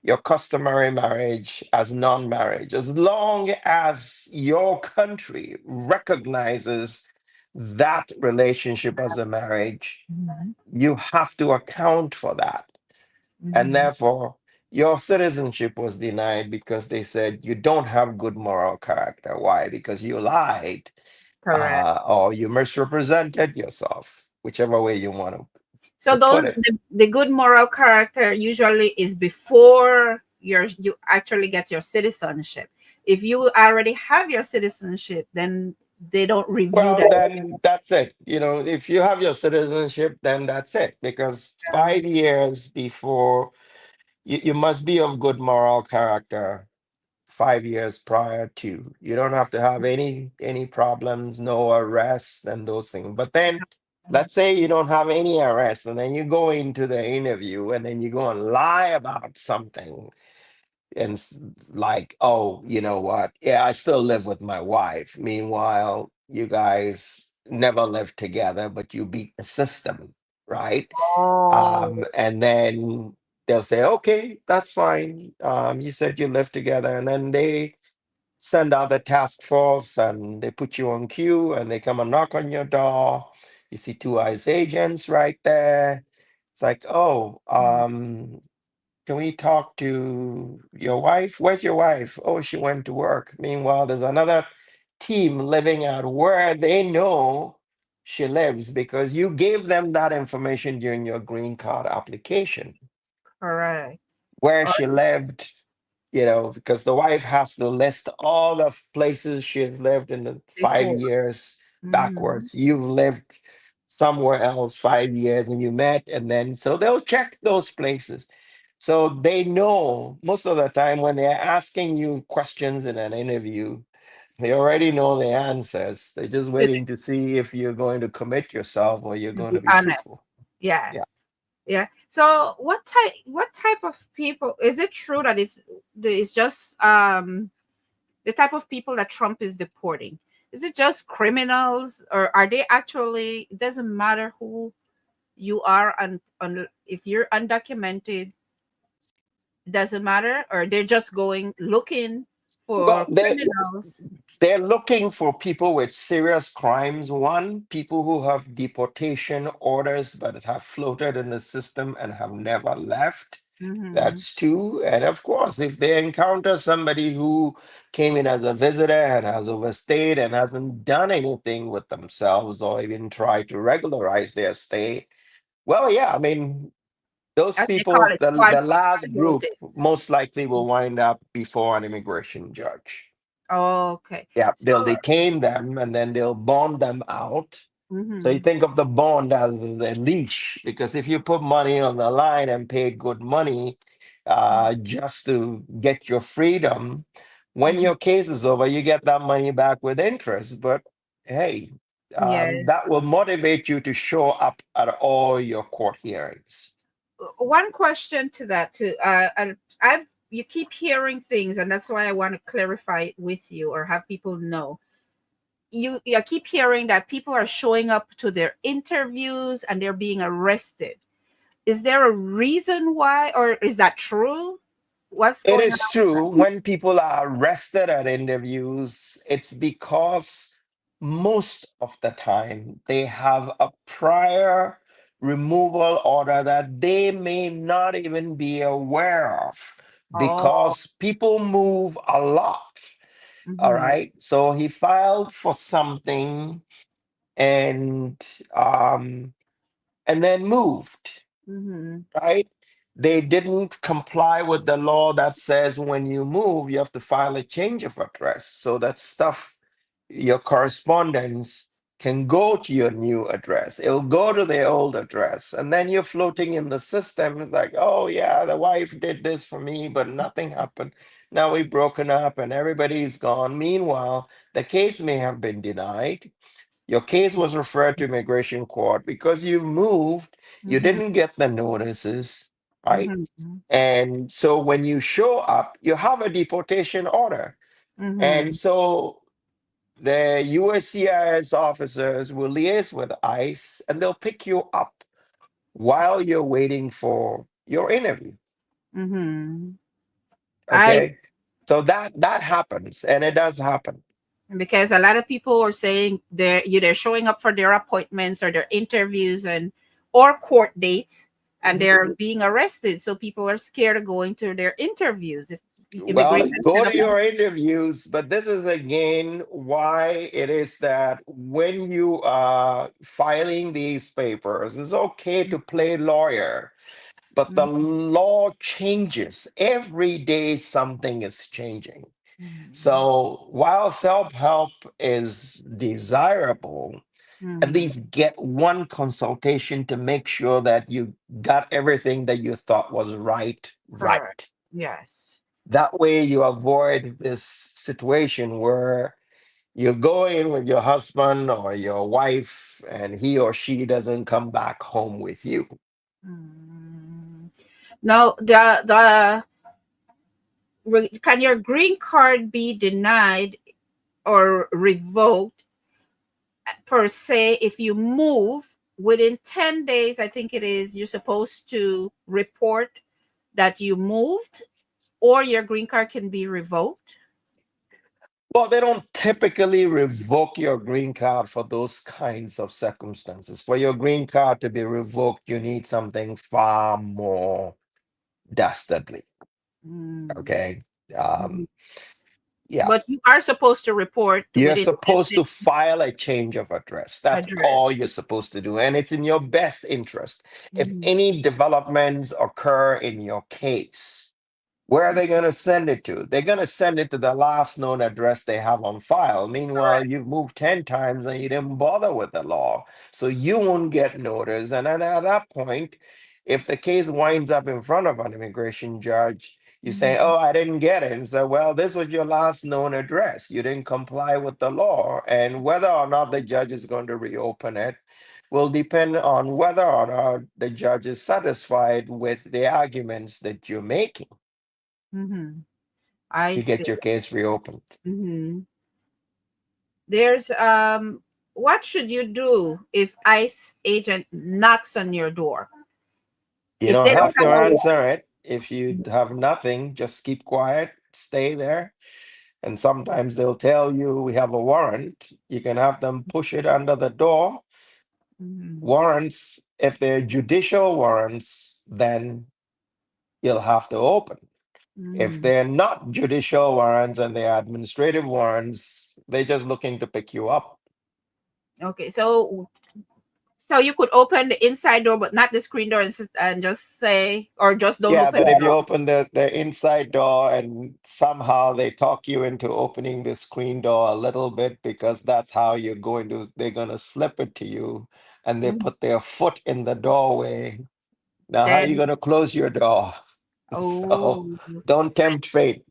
your customary marriage as non-marriage as long as your country recognizes that relationship as a marriage. Mhm. You have to account for that, and Mhm. therefore your citizenship was denied because they said you don't have good moral character. Why? Because you lied, Correct. or you misrepresented yourself, whichever way you want So to put those it. the good moral character usually is before you actually get your citizenship. If you already have your citizenship, then they don't review Well, that. then that's it. If you have your citizenship, then that's it. Because Yeah. 5 years before, you must be of good moral character 5 years prior to. You don't have to have any problems, no arrests, and those things. But then, let's say you don't have any arrests, and then you go into the interview, and then you go and lie about something, and like, oh, you know what, yeah, I still live with my wife, meanwhile you guys never lived together, but you beat the system, right? Oh. And then they'll say, okay, that's fine, you said you live together, and then they send out the task force, and they put you on queue, and they come and knock on your door. You see two ICE agents right there. It's like, oh, can we talk to your wife? Where's your wife? Oh, she went to work. Meanwhile, there's another team living out where they know she lives because you gave them that information during your green card application, Correct. where Or she lived, because the wife has to list all the places she's lived in the five before. years Mm-hmm. backwards. You've lived somewhere else 5 years and you met, and then so they'll check those places. So they know most of the time when they're asking you questions in an interview, They already know the answers. They're just To, waiting to see if you're going to commit yourself or you're to going be to be honest. truthful. Yeah. Yes. Yeah. So what type of people is it true that it's just the type of people that Trump is deporting? Is it just criminals, or are they actually, it doesn't matter who you are, and if you're undocumented, doesn't matter, or they're just going looking Well, for criminals? they're looking for people with serious crimes. One, people who have deportation orders but have floated in the system and have never left. Mm-hmm. That's two. And of course, if they encounter somebody who came in as a visitor and has overstayed and hasn't done anything with themselves or even tried to regularize their stay, well, yeah, I mean, those As they call people, it, the last squad group, rotates. most likely will wind up before an immigration judge. Okay. Yeah, So they'll detain them and then they'll bond them out. So you mm-hmm. think of the bond as the leash, because if you put money on the line and pay good money just to get your freedom, when Mm-hmm. your case is over, you get that money back with interest. But hey, Yeah. that will motivate you to show up at all your court hearings. One question to that too. And I've you keep hearing things, and that's why I want to clarify it with you or have people know. You keep hearing that people are showing up to their interviews and they're being arrested. Is there a reason why, or is that true? What's It going on is with true. When people are arrested at interviews, it's because most of the time they have a prior removal order that they may not even be aware of that? Oh. because people move a lot. All Mm-hmm. right. So he filed for something and um and then moved, Mm-hmm. right? They didn't comply with the law that says when you move, you have to file a change of address. So that stuff, your correspondence can go to your new address. It'll go to their old address. And then you're floating in the system. It's like, oh, yeah, the wife did this for me, but nothing happened. Now we've broken up and everybody's gone. Meanwhile, the case may have been denied. Your case was referred to immigration court because you've moved, you Mm-hmm. didn't get the notices, right? Mm-hmm. And so when you show up, you have a deportation order. And Mm-hmm. so the USCIS officers will liaise with ICE and they'll pick you up while you're waiting for your interview. Mm-hmm. I Okay. So that happens and it does happen. Because a lot of people are saying they're either showing up for their appointments or their interviews and or court dates, and Mhm. they're being arrested, so people are scared of going to their interviews if Well, immigration go set to up. your interviews, but this is again why it is that when you are filing these papers, it's okay to play lawyer, but the Mhm, law changes. Every day something is changing. mhm, So while self-help is desirable, at mhm. least get one consultation to make sure that you got everything that you thought was right, Correct. right. Yes. That way you avoid this situation where you go in with your husband or your wife and he or she doesn't come back home with you. Mm. Now, can your green card be denied or revoked per se if you move within 10 days? I think it is, you're supposed to report that you moved, or your green card can be revoked. Well, they don't typically revoke your green card for those kinds of circumstances. For your green card to be revoked, you need something far more dastardly. Mm. Okay. Mhm. Um, yeah. But you are supposed to report You're within 10 supposed to days file a change of address. That's all address. you're supposed to do. And it's in your best interest. If Mhm. any developments occur in your case, where are they going to send it to? They're going to send it to the last known address they have on file. Meanwhile, Correct. you've moved 10 times and you didn't bother with the law. So you won't get notice. And then at that point, if the case winds up in front of an immigration judge, You say, Mhm. "Oh, I didn't get it." And so, well, this was your last known address. You didn't comply with the law. And whether or not the judge is going to reopen it will depend on whether or not the judge is satisfied with the arguments that you're making Mhm. I to see. get your case reopened. Mhm. There's what should you do if ICE agent knocks on your door? You If they don't don't have to have a warrant. answer it. If you have nothing, just keep quiet, stay there. And sometimes they'll tell you we have a warrant. You can have them push it under the door. Mhm. Warrants, if they're judicial warrants, then you'll have to open. If Mhm. they're not judicial warrants and they're administrative warrants, they're just looking to pick you up. Okay, so you could open the inside door but not the screen door, and just say, or just don't Yeah, open but it if at you all. open the inside door and somehow they talk you into opening the screen door a little bit because that's how they're going to slip it to you and they Mhm. put their foot in the doorway. Now, how are you Then, going to close your door? So oh, don't tempt fate.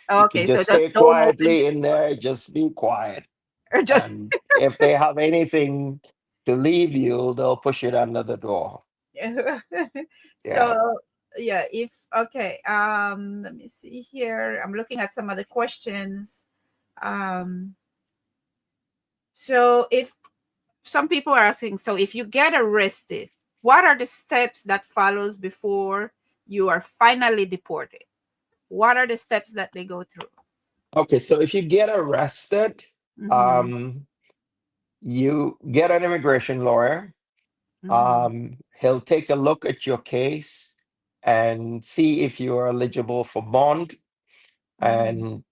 You can okay, so just just stay don't open, quietly in there, just be quiet. or just And if they have anything to leave you, they'll push it under the door. so Yeah. yeah, if okay, let me see here. I'm looking at some other questions. Um, so if some people are asking, so if you get arrested, what are the steps that follows before you are finally deported? What are the steps that they go through? Okay, so if you get arrested, Mm-hmm. um, you get an immigration lawyer. Mm-hmm. He'll take a look at your case and see if you are eligible for bond. Mm-hmm. And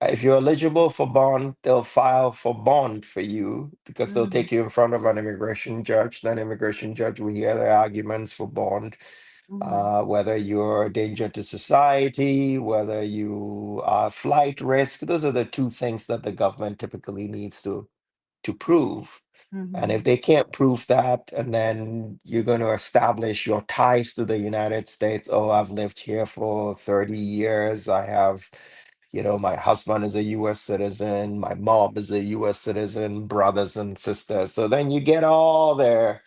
if you're eligible for bond, they'll file for bond for you because they'll Mm-hmm. take you in front of an immigration judge. Then immigration judge will hear the arguments for bond, Mm-hmm. whether you're a danger to society, whether you are flight risk. Those are the two things that the government typically needs to prove. And if Mm-hmm. they can't prove that, and then you're going to establish your ties to the United States. Oh, I've lived here for 30 years. I have, my husband is a US citizen, my mom is a US citizen, brothers and sisters. So then you get all their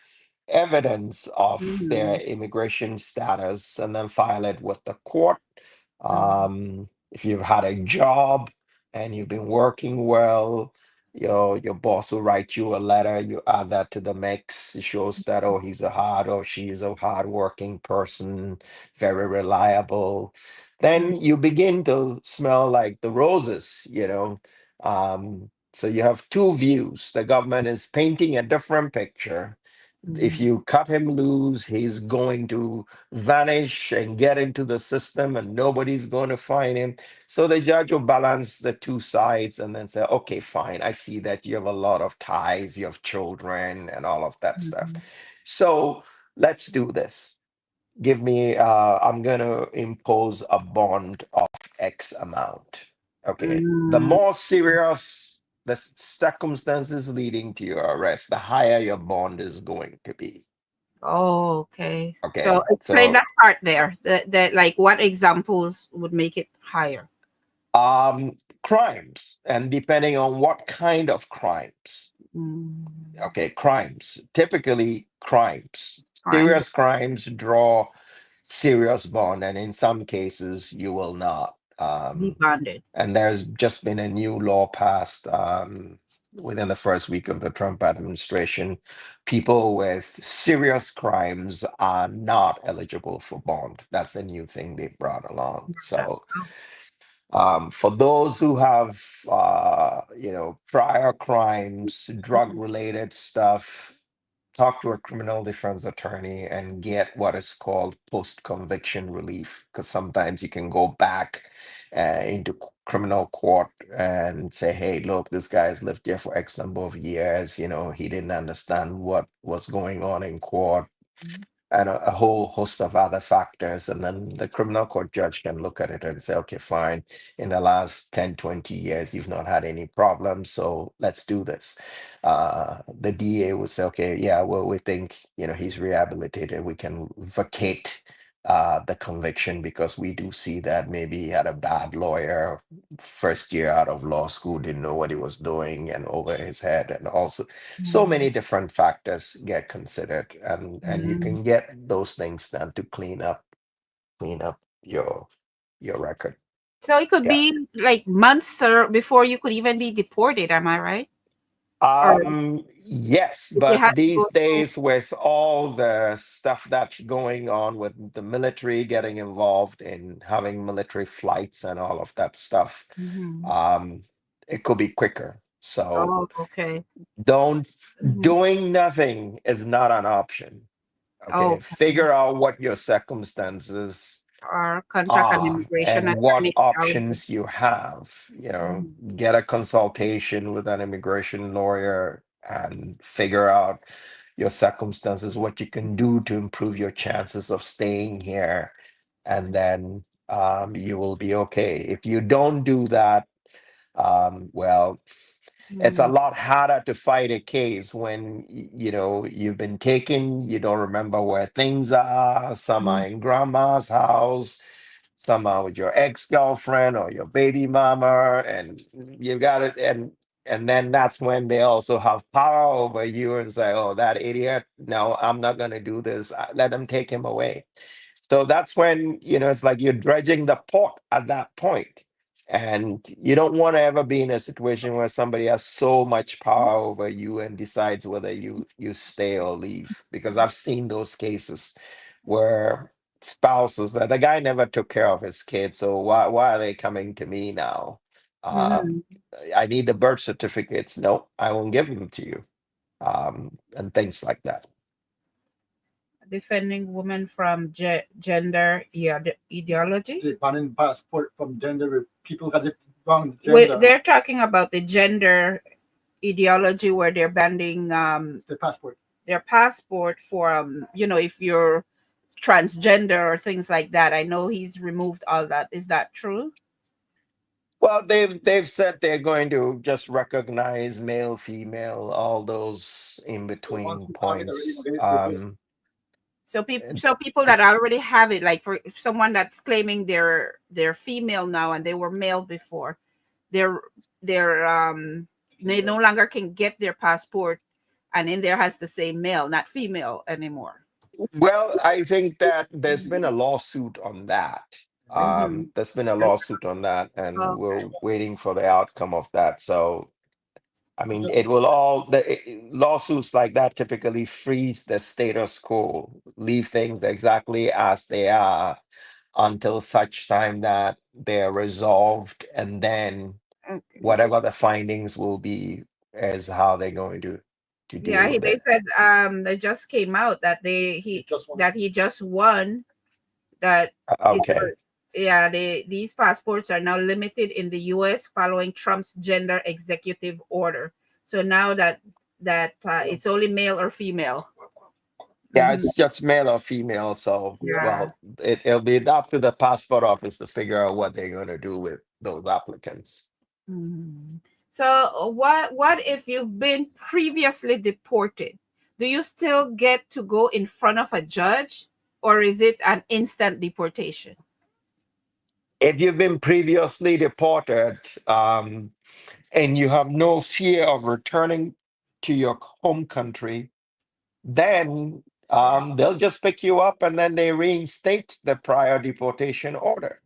evidence of their Mm-hmm. immigration status and then file it with the court. If you've had a job and you've been working well, your boss will write you a letter. You add that to the mix. It shows that, oh, he's a hard or she's a hard working person, very reliable. Then you begin to smell like the roses. So you have two views. The government is painting a different picture. If Mm-hmm. you cut him loose, he's going to vanish and get into the system and nobody's going to find him. So the judge will balance the two sides and then say, okay, fine, I see that you have a lot of ties, you have children and all of that stuff. Mm-hmm. So let's do this. I'm going to impose a bond of X amount. Okay. The Mm-hmm. more serious the circumstances leading to your arrest, the higher your bond is going to be. Oh, okay. So Okay. explain So that part there. That like what examples would make it higher? crimes, and depending on what kind of crimes. Mm. Okay, crimes. Typically crimes. Crimes Serious crimes draw serious bond, and in some cases you will not. be bonded. And there's just been a new law passed within the first week of the Trump administration. People with serious crimes are not eligible for bond. That's a new thing they brought along. So for those who have, prior crimes, drug-related stuff, talk to a criminal defense attorney and get what is called post-conviction relief, because sometimes you can go back into criminal court and say, hey, look, this guy's lived here for X number of years. He didn't understand what was going on in court and a whole host of other factors. And then the criminal court judge can look at it and say, okay, fine, in the last 10, 20 years, you've not had any problems. So let's do this. The DA would say, okay, yeah, well, we think, he's rehabilitated. We can vacate the conviction, because we do see that maybe he had a bad lawyer, first year out of law school, didn't know what he was doing, and over his head, and also so many Mm. different factors get considered, and you Mm. can get those things done to clean up your record. So it could Yeah. be like months or before you could even be deported. Am I right? Or Yes, if you but had to go these through. days, with all the stuff that's going on with the military getting involved in having military flights and all of that stuff, Mhm. um, it could be quicker. So Oh, okay. don't Mhm. doing nothing is not an option. Okay, Okay. figure out what your circumstances Or contact an immigration and what attorney. options you have. Mhm. Get a consultation with an immigration lawyer and figure out your circumstances, what you can do to improve your chances of staying here, and then you will be okay. If you don't do that, well, it's a Mm. lot harder to fight a case when you've been taken, you don't remember where things are, some are Mm. in grandma's house, some are with your ex-girlfriend or your baby mama, and you got it. And then that's when they also have power over you and say, oh, that idiot, no, I'm not going to do this. Let them take him away. So that's when, it's like you're dredging the pot at that point. And you don't want to ever be in a situation where somebody has so much power over you and decides whether you stay or leave. Because I've seen those cases where spouses that the guy never took care of his kids, so why are they coming to me now? Mm. Um, I need the birth certificates. No, I won't give them to you. And things like that. Defending women from gender ideology. The banning passport from gender. People got it wrong gender. They're talking about the gender ideology where they're banning The passport. their passport for if you're transgender or things like that. I know he's removed all that. Is that true? Well, they've said they're going to just recognize male, female, all those in The ones between who have it already points. get it replaced. So people that already have it, like for someone that's claiming they're female now and they were male before, they're they no longer can get their passport, and in there has to say male, not female anymore. Well, I think that there's been a lawsuit on that. Mm-hmm. There's been a lawsuit on that, and we're Okay. waiting for the outcome of that. So, I mean, Yeah. it will all lawsuits like that typically freeze the status quo, leave things exactly as they are until such time that they're resolved, and then Okay. whatever the findings will be is how they're going to deal Yeah, with they it. said they just came out that He just won. he just won that it Okay. was, yeah, these passports are now limited in the US following Trump's gender executive order. So now that it's only male or female. Yeah, Hmm. it's just male or female. So, Yeah. well, it'll be up to the passport office to figure out what they're going to do with those applicants. Mhm. So what if you've been previously deported? Do you still get to go in front of a judge, or is it an instant deportation? If you've been previously deported, and you have no fear of returning to your home country, then they'll just pick you up and then they reinstate the prior deportation order.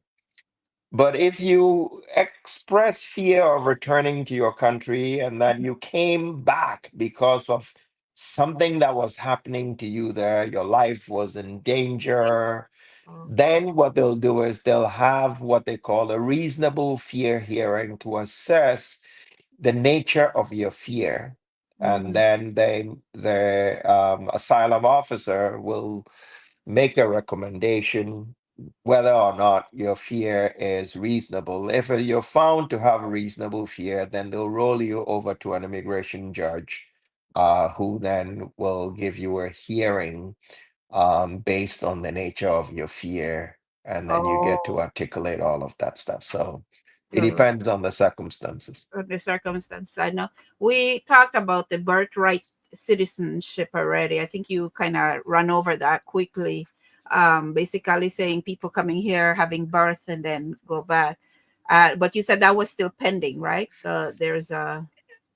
But if you express fear of returning to your country and that you came back because of something that was happening to you there, your life was in danger, then what they'll do is they'll have what they call a reasonable fear hearing to assess the nature of your fear. And Mm. then the asylum officer will make a recommendation whether or not your fear is reasonable. If you're found to have a reasonable fear, then they'll roll you over to an immigration judge, who then will give you a hearing based on the nature of your fear, and then you get to Oh, articulate all of that stuff. So it the, depends on the circumstances. the circumstance. I know we talked about the birthright citizenship already. I think you kind of run over that quickly. basically saying people coming here having birth and then go back. But you said that was still pending, right? There's a.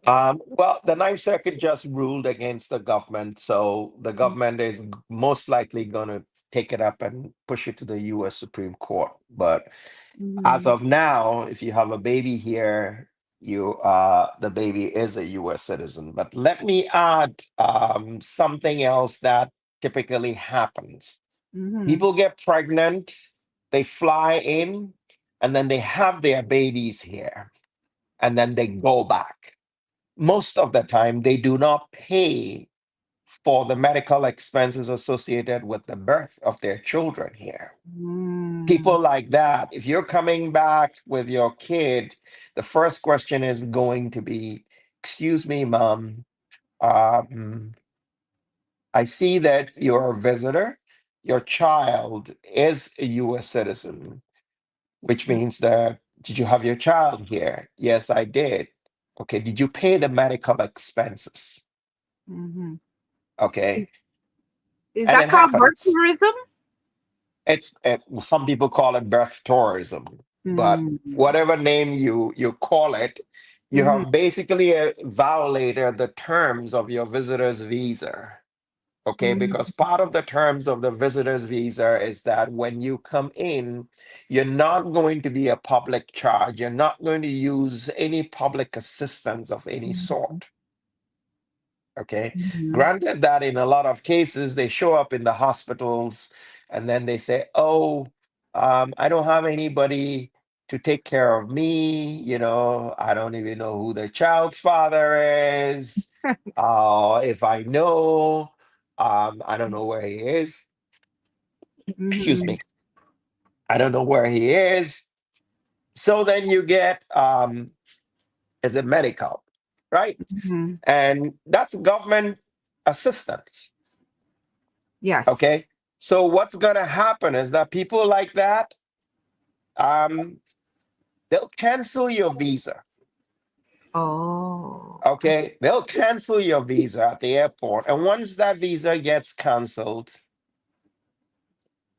Well, the Ninth Circuit just ruled against the government, so the government is most likely going to take it up and push it to the U.S. Supreme Court. But as Mhm. of now, if you have a baby here, the baby is a U.S. citizen. But let me add something else that typically happens. Mhm. People get pregnant, they fly in, and then they have their babies here, and then they go back. Most of the time, they do not pay for the medical expenses associated with the birth of their children here. Mm. People like that, if you're coming back with your kid, the first question is going to be, "Excuse me, mom, um, I see that you're a visitor. Your child is a US citizen, which means that did you have your child here? Yes, I did. Okay, did you pay the medical expenses? Mhm. Okay, Is and that it called birth happens. tourism? Some people call it birth tourism, but Mm. whatever name you call it, you Mhm. have basically violated the terms of your visitor's visa. Okay, Mhm. because part of the terms of the visitor's visa is that when you come in, you're not going to be a public charge. You're not going to use any public assistance of any Mhm. sort. Okay. Mhm. Granted that in a lot of cases, they show up in the hospitals and then they say, oh, I don't have anybody to take care of me. I don't even know who the child's father is. If I know, I don't know where he is. Excuse Mhm. me. I don't know where he is. So then you get, is it medical, right? Mhm. And that's government assistance. Yes. Okay. So what's going to happen is that people like that, um, they'll cancel your visa. Oh. Okay. They'll cancel your visa at the airport. And once that visa gets canceled,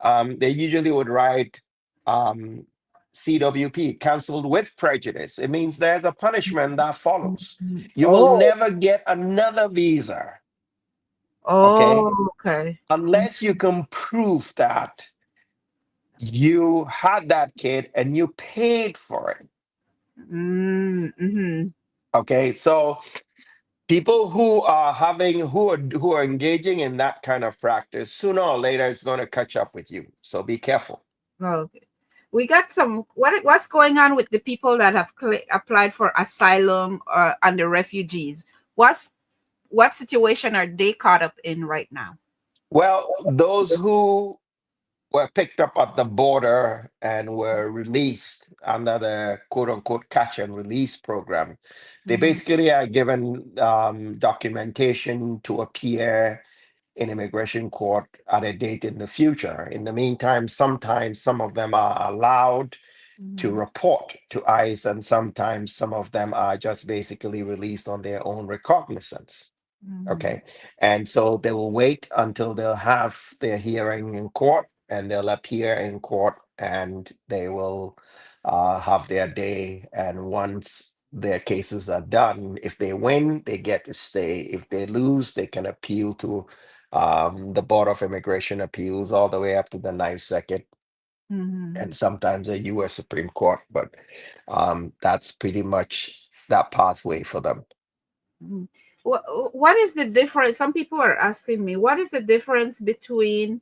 they usually would write um, CWP, canceled with prejudice. It means there's a punishment that follows. Mhm. You will Oh. never get another visa. Okay. Oh. Okay. Unless you can prove that you had that kid and you paid for it. Mm-hmm. Okay, so people who are engaging in that kind of practice, sooner or later it's going to catch up with you. So be careful. Okay. We got some. What's going on with the people that have applied for asylum and the refugees? What situation are they caught up in right now? Well, those who were picked up at the border and were released under the quote unquote catch and release program, they Mm-hmm. basically are given documentation to appear in immigration court at a date in the future. In the meantime, sometimes some of them are allowed to Mm-hmm. report to ICE, and sometimes some of them are just basically released on their own recognizance. Mm-hmm. Okay. And so they will wait until they'll have their hearing in court and they'll appear in court and they will have their day. And once their cases are done, if they win, they get to stay. If they lose, they can appeal to the Board of Immigration Appeals all the way up to the Ninth Circuit Mm-hmm. and sometimes a US Supreme Court. But that's pretty much that pathway for them. Mm. What is the difference? Some people are asking me, what is the difference between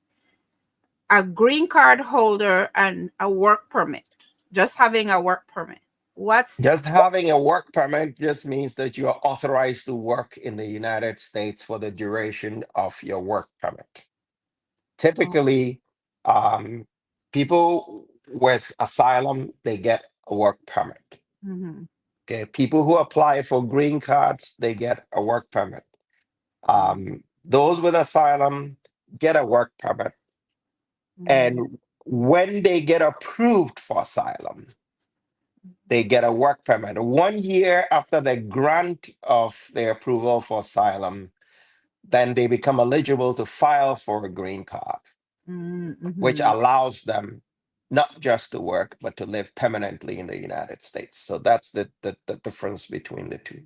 a green card holder and a work permit? Just having a work permit. What's Just having a work permit just means that you are authorized to work in the United States for the duration of your work permit. oh, Typically, um, people with asylum, they get a work permit. mm-hmm. Okay, people who apply for green cards, they get a work permit. Those with asylum get a work permit. Mm-hmm. And when they get approved for asylum, they get a work permit. 1 year after the grant of the approval for asylum, then they become eligible to file for a green card. which Mm-hmm. allows them not just to work, but to live permanently in the United States. So that's the difference between the two.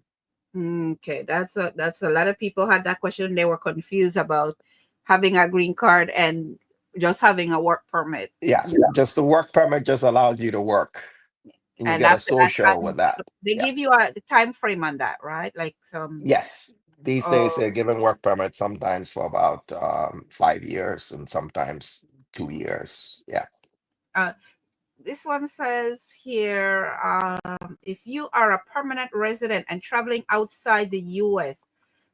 Okay, that's a lot of people had that question. They were confused about having a green card and just having a work permit. Yeah, Yeah. just the work permit just allows you to work, and you And get a after that social time, with that. they Yeah. give you a time frame on that, right? Like some. Yes. These days Oh, they're giving work permits sometimes for about 5 years and sometimes 2 years. Yeah. uh, this one says here, if you are a permanent resident and traveling outside the U.S.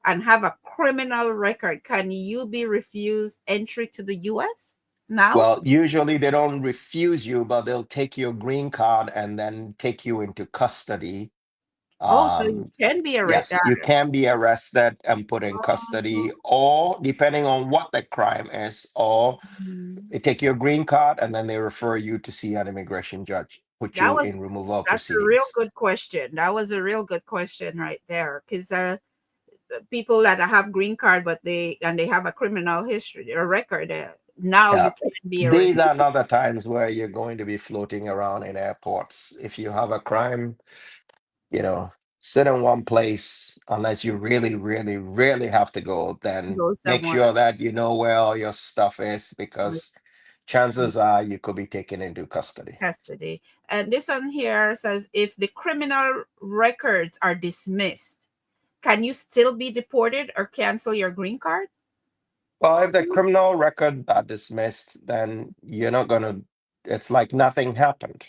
and have a criminal record, can you be refused entry to the U.S. now? Well, usually they don't refuse you, but they'll take your green card and then take you into custody. Oh, so you Um, can be arrested. yes, you can be arrested and put in custody, or depending on what the crime is, or they take your green card and then they refer you to see an immigration judge, put That you was in removal that's a real proceedings. good question. That was a real good question right there. Because people that have green card, but they have a criminal history or record, now you Yeah. can be These arrested. are not the times where you're going to be floating around in airports. If you have a crime, you know, sit in one place unless you really, really, really have to go, then Go make somewhere. sure that you know where all your stuff is because chances are you could be taken into custody. Custody. And this one here says if the criminal records are dismissed, can you still be deported or cancel your green card? Well, if the criminal record are dismissed, then you're not gonna, it's like nothing happened.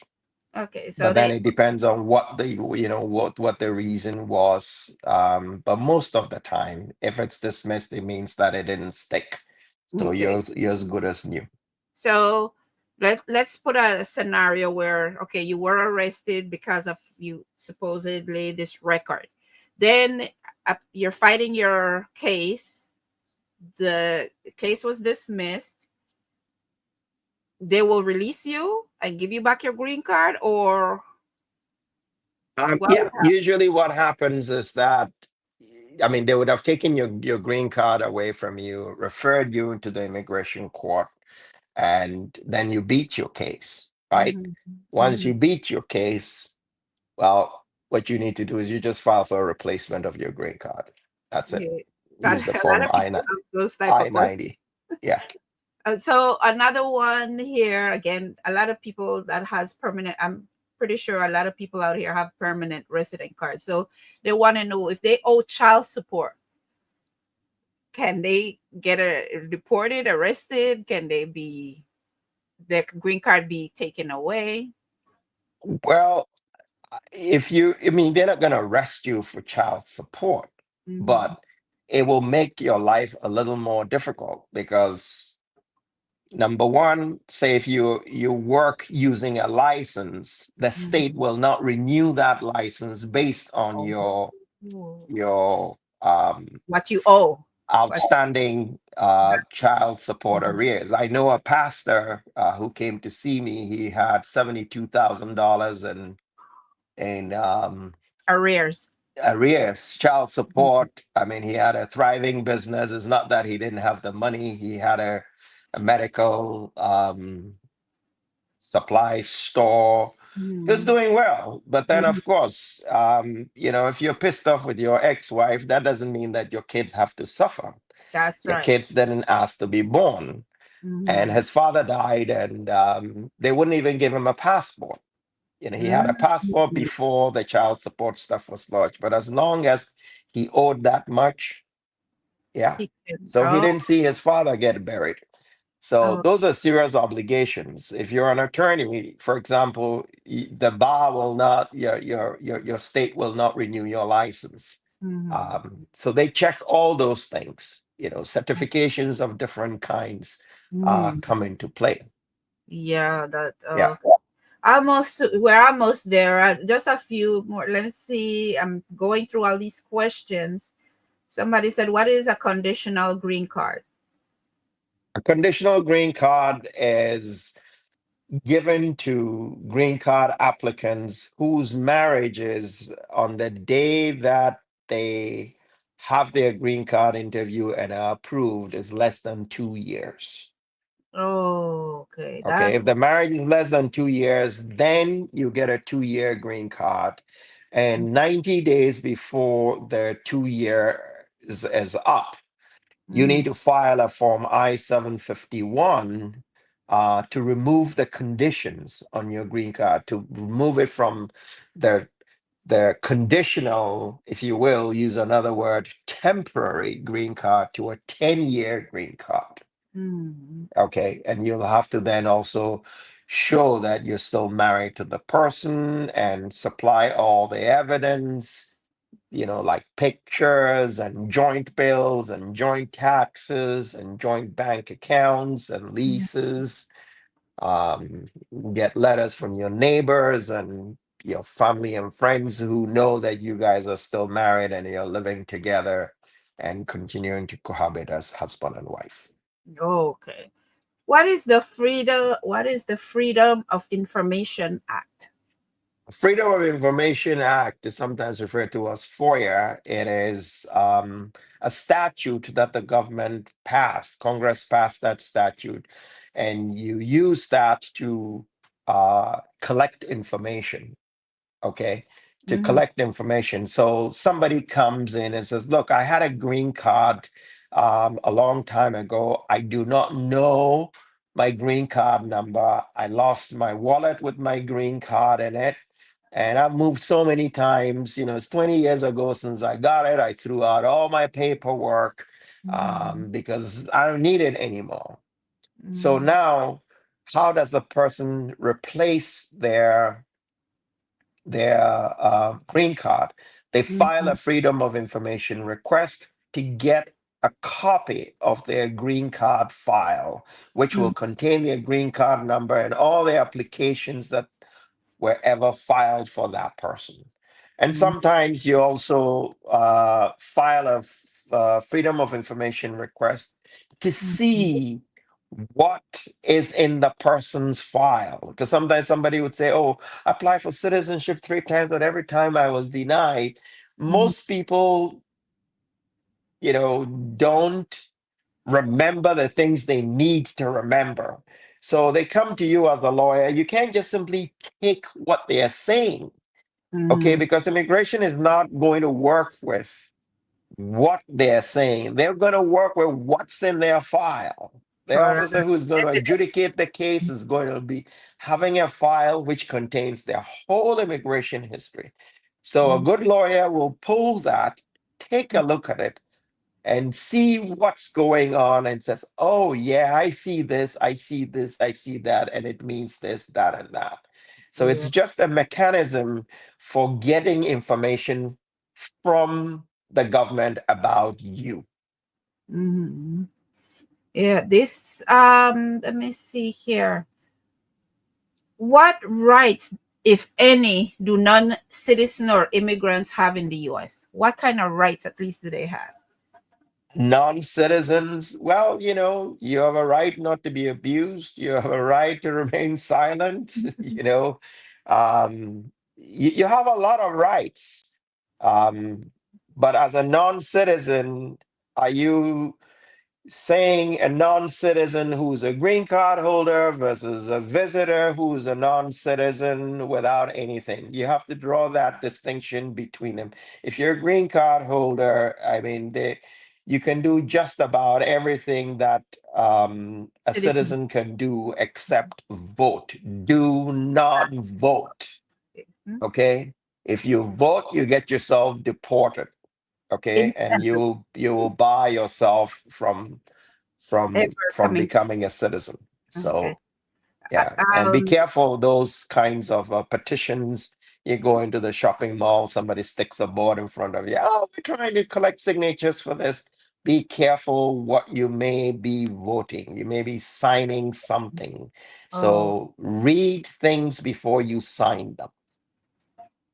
Okay, so But then they it depends on what the, what the reason was. But most of the time, if it's dismissed, it means that it didn't stick. So okay. you're as good as new. So let's put a scenario where okay, you were arrested because of you supposedly this record. Then you're fighting your case. The case was dismissed. They will release you and give you back your green card, or what Yeah, would usually what happens is that, I mean, they would have taken your green card away from you, referred you into the immigration court, and then you beat your case, right? happen? Once you beat your case, well, what you need to do is you just file for a replacement of your green card. That's it. Yeah, Use the a lot form of people have those type of questions. I-90. Yeah. So another one here again, a lot of people that has permanent. I'm pretty sure a lot of people out here have permanent resident cards. So they want to know if they owe child support, can they get deported, arrested? Can they be their green card be taken away? Well, if you, I mean, they're not going to arrest you for child support, Mm-hmm. but it will make your life a little more difficult because number one, say if you work using a license, the state Mm-hmm. will not renew that license based on Oh. your What you owe? What? outstanding child support Mhm. arrears. I know a pastor who came to see me. He had $72,000 in Arrears. arrears, child Mhm. support. I mean, he had a thriving business. It's not that he didn't have the money. He had a medical supply store. He was Mhm. doing well. But then, Mhm. of course, if you're pissed off with your ex-wife, that doesn't mean that your kids have to suffer. That's Your right. kids didn't ask to be born. And Mhm. his father died, and they wouldn't even give him a passport. He had a passport Mhm. before the child support stuff was launched, but as long as he owed that much, yeah. He can. So he Oh. didn't see his father get buried. So Oh. those are serious obligations. If you're an attorney, for example, the bar will not, your state will not renew your license. Mhm. So they check all those things. Certifications of different kinds Mhm. come into play. Yeah. That. Yeah. Almost. We're almost there. Just a few more. Let me see. I'm going through all these questions. Somebody said, "What is a conditional green card?" A conditional green card is given to green card applicants whose marriage is on the day that they have their green card interview and are approved is less than 2 years. Oh, okay. Okay, That's if the marriage is less than 2 years, then you get a 2 year green card. And 90 days before the 2 year is up, you mm, need to file a Form I-751 to remove the conditions on your green card, to remove it from the conditional, if you will, use another word, temporary green card to a 10-year green card. mm, Okay. And you'll have to then also show that you're still married to the person and supply all the evidence, like pictures and joint bills and joint taxes and joint bank accounts and mm. leases. Um, get letters from your neighbors and your family and friends who know that you guys are still married and you're living together and continuing to cohabit as husband and wife. Okay. What is the Freedom of Information Act? Freedom of Information Act is sometimes referred to as FOIA. It is a statute that the government passed. Congress passed that statute, and you use that to collect information. Okay, to Mm, collect information. So somebody comes in and says, "Look, I had a green card a long time ago. I do not know my green card number. I lost my wallet with my green card in it." And I've moved so many times. It's 20 years ago since I got it. I threw out all my paperwork mm, because I don't need it anymore. So mm, now, how does a person replace their green card? They file a mm, Freedom of Information request to get a copy of their green card file, which will mm, contain their green card number and all the applications that were ever filed for that person. And mm, sometimes you also file a Freedom of Information request to mm, see what is in the person's file. Because sometimes somebody would say, "Oh, I applied for citizenship 3 times, but every time I was denied." mm, Most people, don't remember the things they need to remember. So they come to you as a lawyer. You can't just simply take what they are saying, okay? mm. Because immigration is not going to work with what they're saying. They're going to work with what's in their file. The Correct. officer who's going to Evidence. adjudicate the case is going to be having a file which contains their whole immigration history. So a Mm, good lawyer will pull that, take a look at it, and see what's going on and says, "Oh, yeah, I see this, I see this, I see that, and it means this, that, and that." So it's yeah. just a mechanism for getting information from the government about you. Mhm. Yeah, this let me see here. What rights, if any, do non-citizen or immigrants have in the US? What kind of rights at least do they have? Non-citizens, well, you have a right not to be abused. You have a right to remain silent. You have a lot of rights. Um, but as a non-citizen, are you saying a non-citizen who's a green card holder versus a visitor who's a non-citizen without anything? You have to draw that distinction between them. If you're a green card holder, I mean, you can do just about everything that a Citizen. citizen can do except vote. Do not vote. Hmm? Okay? If you vote, you get yourself deported. Okay, and Instantly. you will buy yourself from Ever coming. becoming a citizen. Okay. So yeah, and be Um. careful of those kinds of petitions. You go into the shopping mall, somebody sticks a board in front of you. "Oh, we're trying to collect signatures for this." Be careful what you may be voting. You may be signing something. Oh. So read things before you sign them.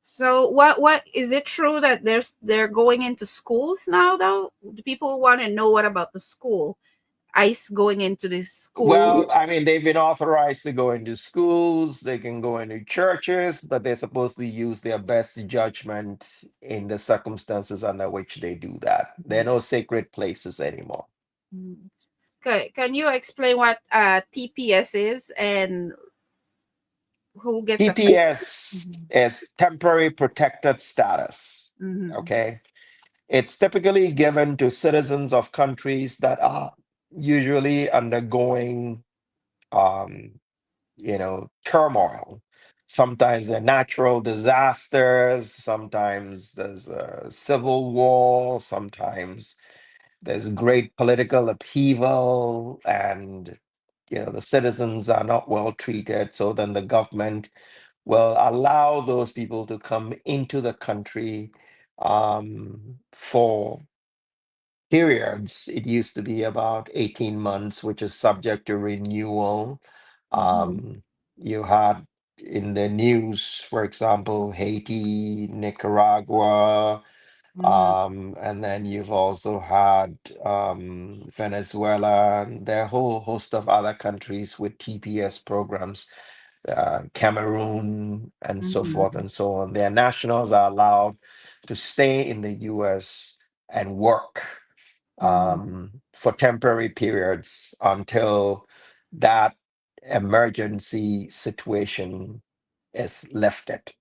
So what is it true that they're going into schools now though? Do people want to know what about the school? ICE going into the school. Well, I mean, they've been authorized to go into schools, they can go into churches, but they're supposed to use their best judgment in the circumstances under which they do that. There are no sacred places anymore. Mm. Can you explain what TPS is and who gets affected? TPS is temporary protected status. Mm-hmm. Okay. It's typically given to citizens of countries that are usually undergoing, um, turmoil. Sometimes there are natural disasters, sometimes there's a civil war, sometimes there's great political upheaval, and the citizens are not well treated. So then the government will allow those people to come into the country for periods. It used to be about 18 months, which is subject to renewal. Mm-hmm. You had in the news, for example, Haiti, Nicaragua, Mm-hmm. and then you've also had Venezuela, and there are a whole host of other countries with TPS programs, Cameroon, and so forth Mm-hmm. and so on. Their nationals are allowed to stay in the US and work Mm-hmm. for temporary periods until that emergency situation is lifted.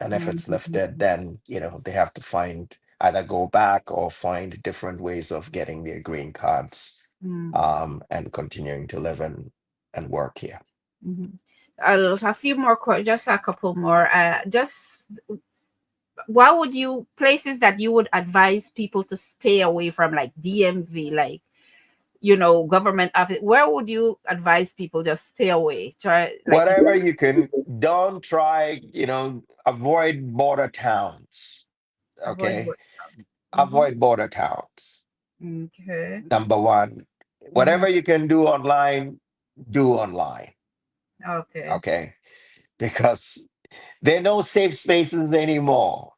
And if it's lifted, Mm-hmm. then, they have to find either go back or find different ways of getting their green cards, and continuing to live and work here. Mm-hmm. A few more, just a couple more. Just what would you places that you would advise people to stay away from, like DMV, like government office? Where would you advise people just stay away? Try, like you Whatever said, you can, don't try, avoid border towns. avoid. Okay. Mm-hmm. Avoid border towns. Okay. Number one, Mm-hmm. whatever you can do online, do online. Okay. Okay. Because there are no safe spaces anymore.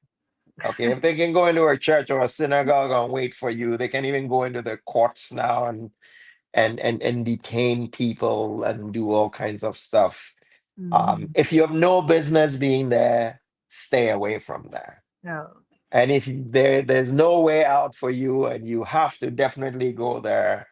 Okay. If they can go into a church or a synagogue and wait for you, they can even go into the courts now and detain people and do all kinds of stuff. Mm-hmm. If you have no business being there, stay away from there. No. And if there's no way out for you and you have to definitely go there,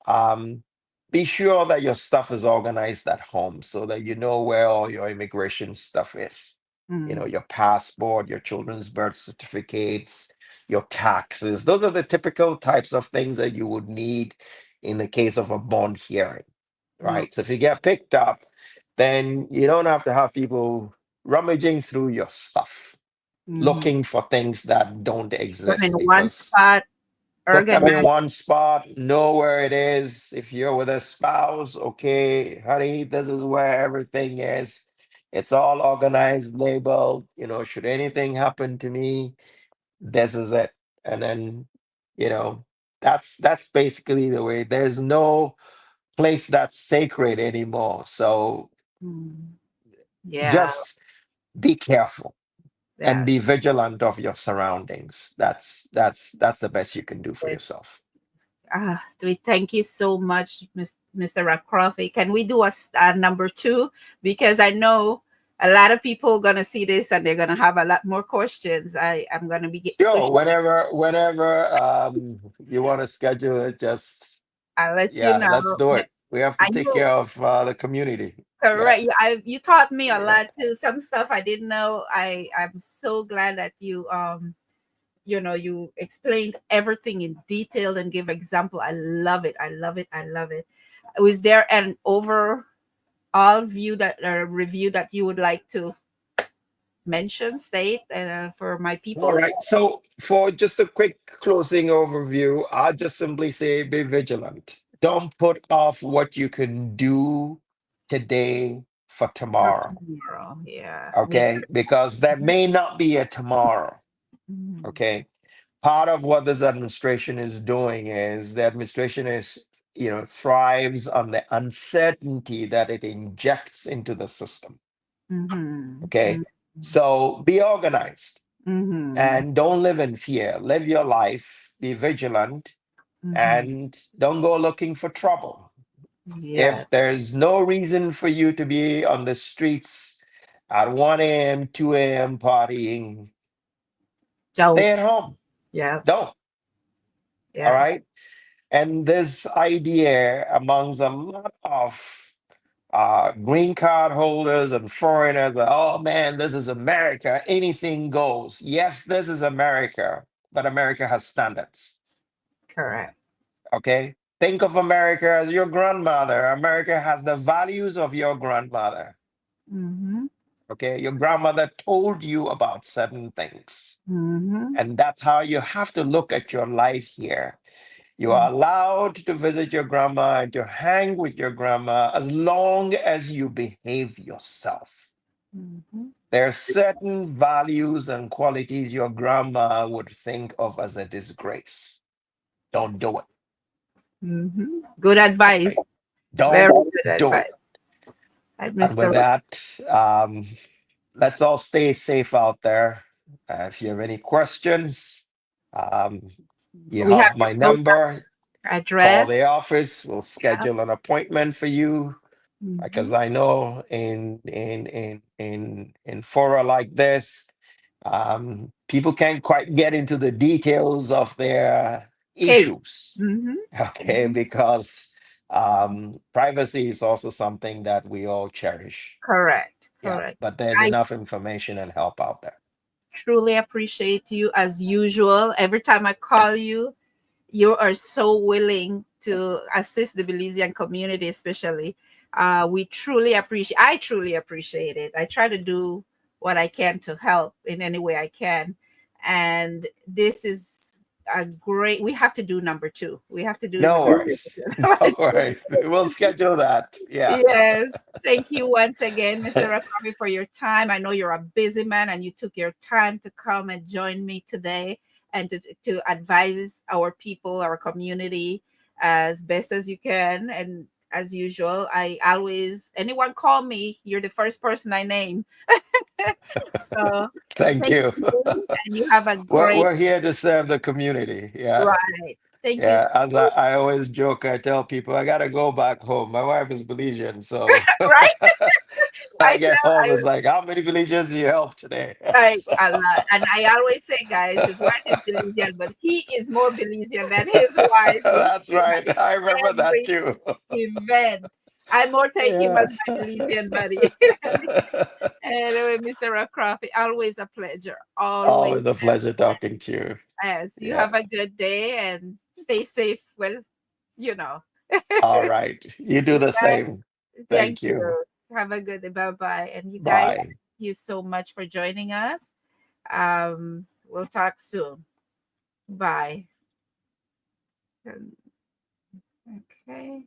um, be sure that your stuff is organized at home so that you know where all your immigration stuff is. Mm-hmm. Your passport, your children's birth certificates, your taxes. Those are the typical types of things that you would need in the case of a bond hearing, No. right? So if you get picked up, then you don't have to have people rummaging through your stuff, Mm-hmm. looking for things that don't Them in exist, one because spot, put them in organized. one spot, know where it is. If you're with a spouse, okay, honey, this is where everything is. It's all organized, labeled. Should anything happen to me, this is it. And then, you know, that's basically the way. There's no place that's sacred anymore. So Mm. Yeah. just be careful and Yeah. be vigilant of your surroundings. That's the best you can do for yourself. We thank you so much, Mr. Rackcroft. Can we do a number two? Because I know a lot of people gonna see this and they're gonna have a lot more questions. I'm gonna be Sure, pushing. whenever you want to schedule it, just I'll let you yeah, know. let's do it. We have to I take know, care of the community. Yeah, correct. You taught me a yeah. lot too. Some stuff I didn't know. I'm so glad that you explained everything in detail and give example. I love it. I love it. I love it. Was there an overall view that review that you would like to mention, state for my All peoples? right. So for just a quick closing overview, I'll just simply say be vigilant. Don't put off what you can do today for For tomorrow. tomorrow, yeah, yeah. Okay, because there may not be a tomorrow. Mhm. Okay, part of what this administration is doing is the administration is, thrives on the uncertainty that it injects into the system. Mhm. Okay, so be organized Mhm. and don't live in fear. Live your life, be vigilant, Mhm. and don't go looking for trouble. Yeah. If there's no reason for you to be on the streets at 1 a.m., 2 a.m. partying, stay at Don't. home. Yeah. Don't. All Yes. right. And this idea amongst a lot of green card holders and foreigners, that, oh man, this is America, anything goes. Yes, this is America, but America has standards. Correct. Okay? Think of America as your grandmother. America has the values of your grandmother. Mm-hmm. Okay? Your grandmother told you about certain things. Mm-hmm. And that's how you have to look at your life here. You are allowed to visit your grandma and to hang with your grandma as long as you behave yourself. Mm-hmm. There are certain values and qualities your grandma would think of as a disgrace. Don't That's do it. mm-hmm. Good advice. Right? Very Don't good do advice. it. And Mr. with that, let's all stay safe out there. If you have any questions, um, you We have have your my contact number. Call address. the office. We'll Yeah. schedule an appointment for you because Mm-hmm. I know in fora like this, people can't quite get into the details of their Case. issues. Mm-hmm. Okay, Mm-hmm. because privacy is also something that we all cherish. Correct. Yeah, Correct. but there's I enough information and help out there. truly appreciate you as usual. Every time I call you, you are so willing to assist the Belizean community, especially. We truly appreciate. I truly appreciate it. I try to do what I can to help in any way I can, and this is a great. We have to do number two. We have to do No immigration. worries. No worries. We'll schedule that. Yeah. Yes. Thank you once again, Mr. Rakabi, for your time. I know you're a busy man and you took your time to come and join me today and to advise our people, our community as best as you can. And as usual, I always, anyone call me, you're the first person I name. So Thank thank you. you. And you have a we're, great we're here to serve the community. Yeah. ride. Thank you so Yeah. As I always joke, I tell people I gotta go back home. My wife is Belizean, so right. when I I get tell home, it's like, how many Belizeans do you help today? like So, a lot. And I always say, guys, his wife is Belizean, but he is more Belizean than his wife. We that's say that right. I remember that every too. event. I more take him as Yeah. my Belizean buddy. Anyway, Mr. Rockraft, always a pleasure. Always. Always a pleasure talking to you. Yes, you Yeah. have a good day and stay safe. Well, you know. All right. You do You the guys, same. thank Thank you. you. Have a good day. Bye bye. And you guys, Bye. thank you so much for joining us. We'll talk soon. Bye. Okay.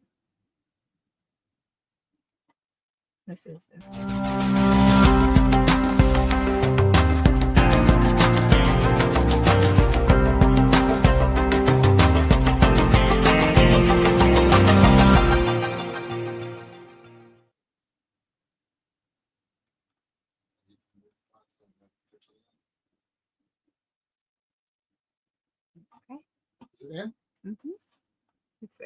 This is okay. Yeah. Mm-hmm. It's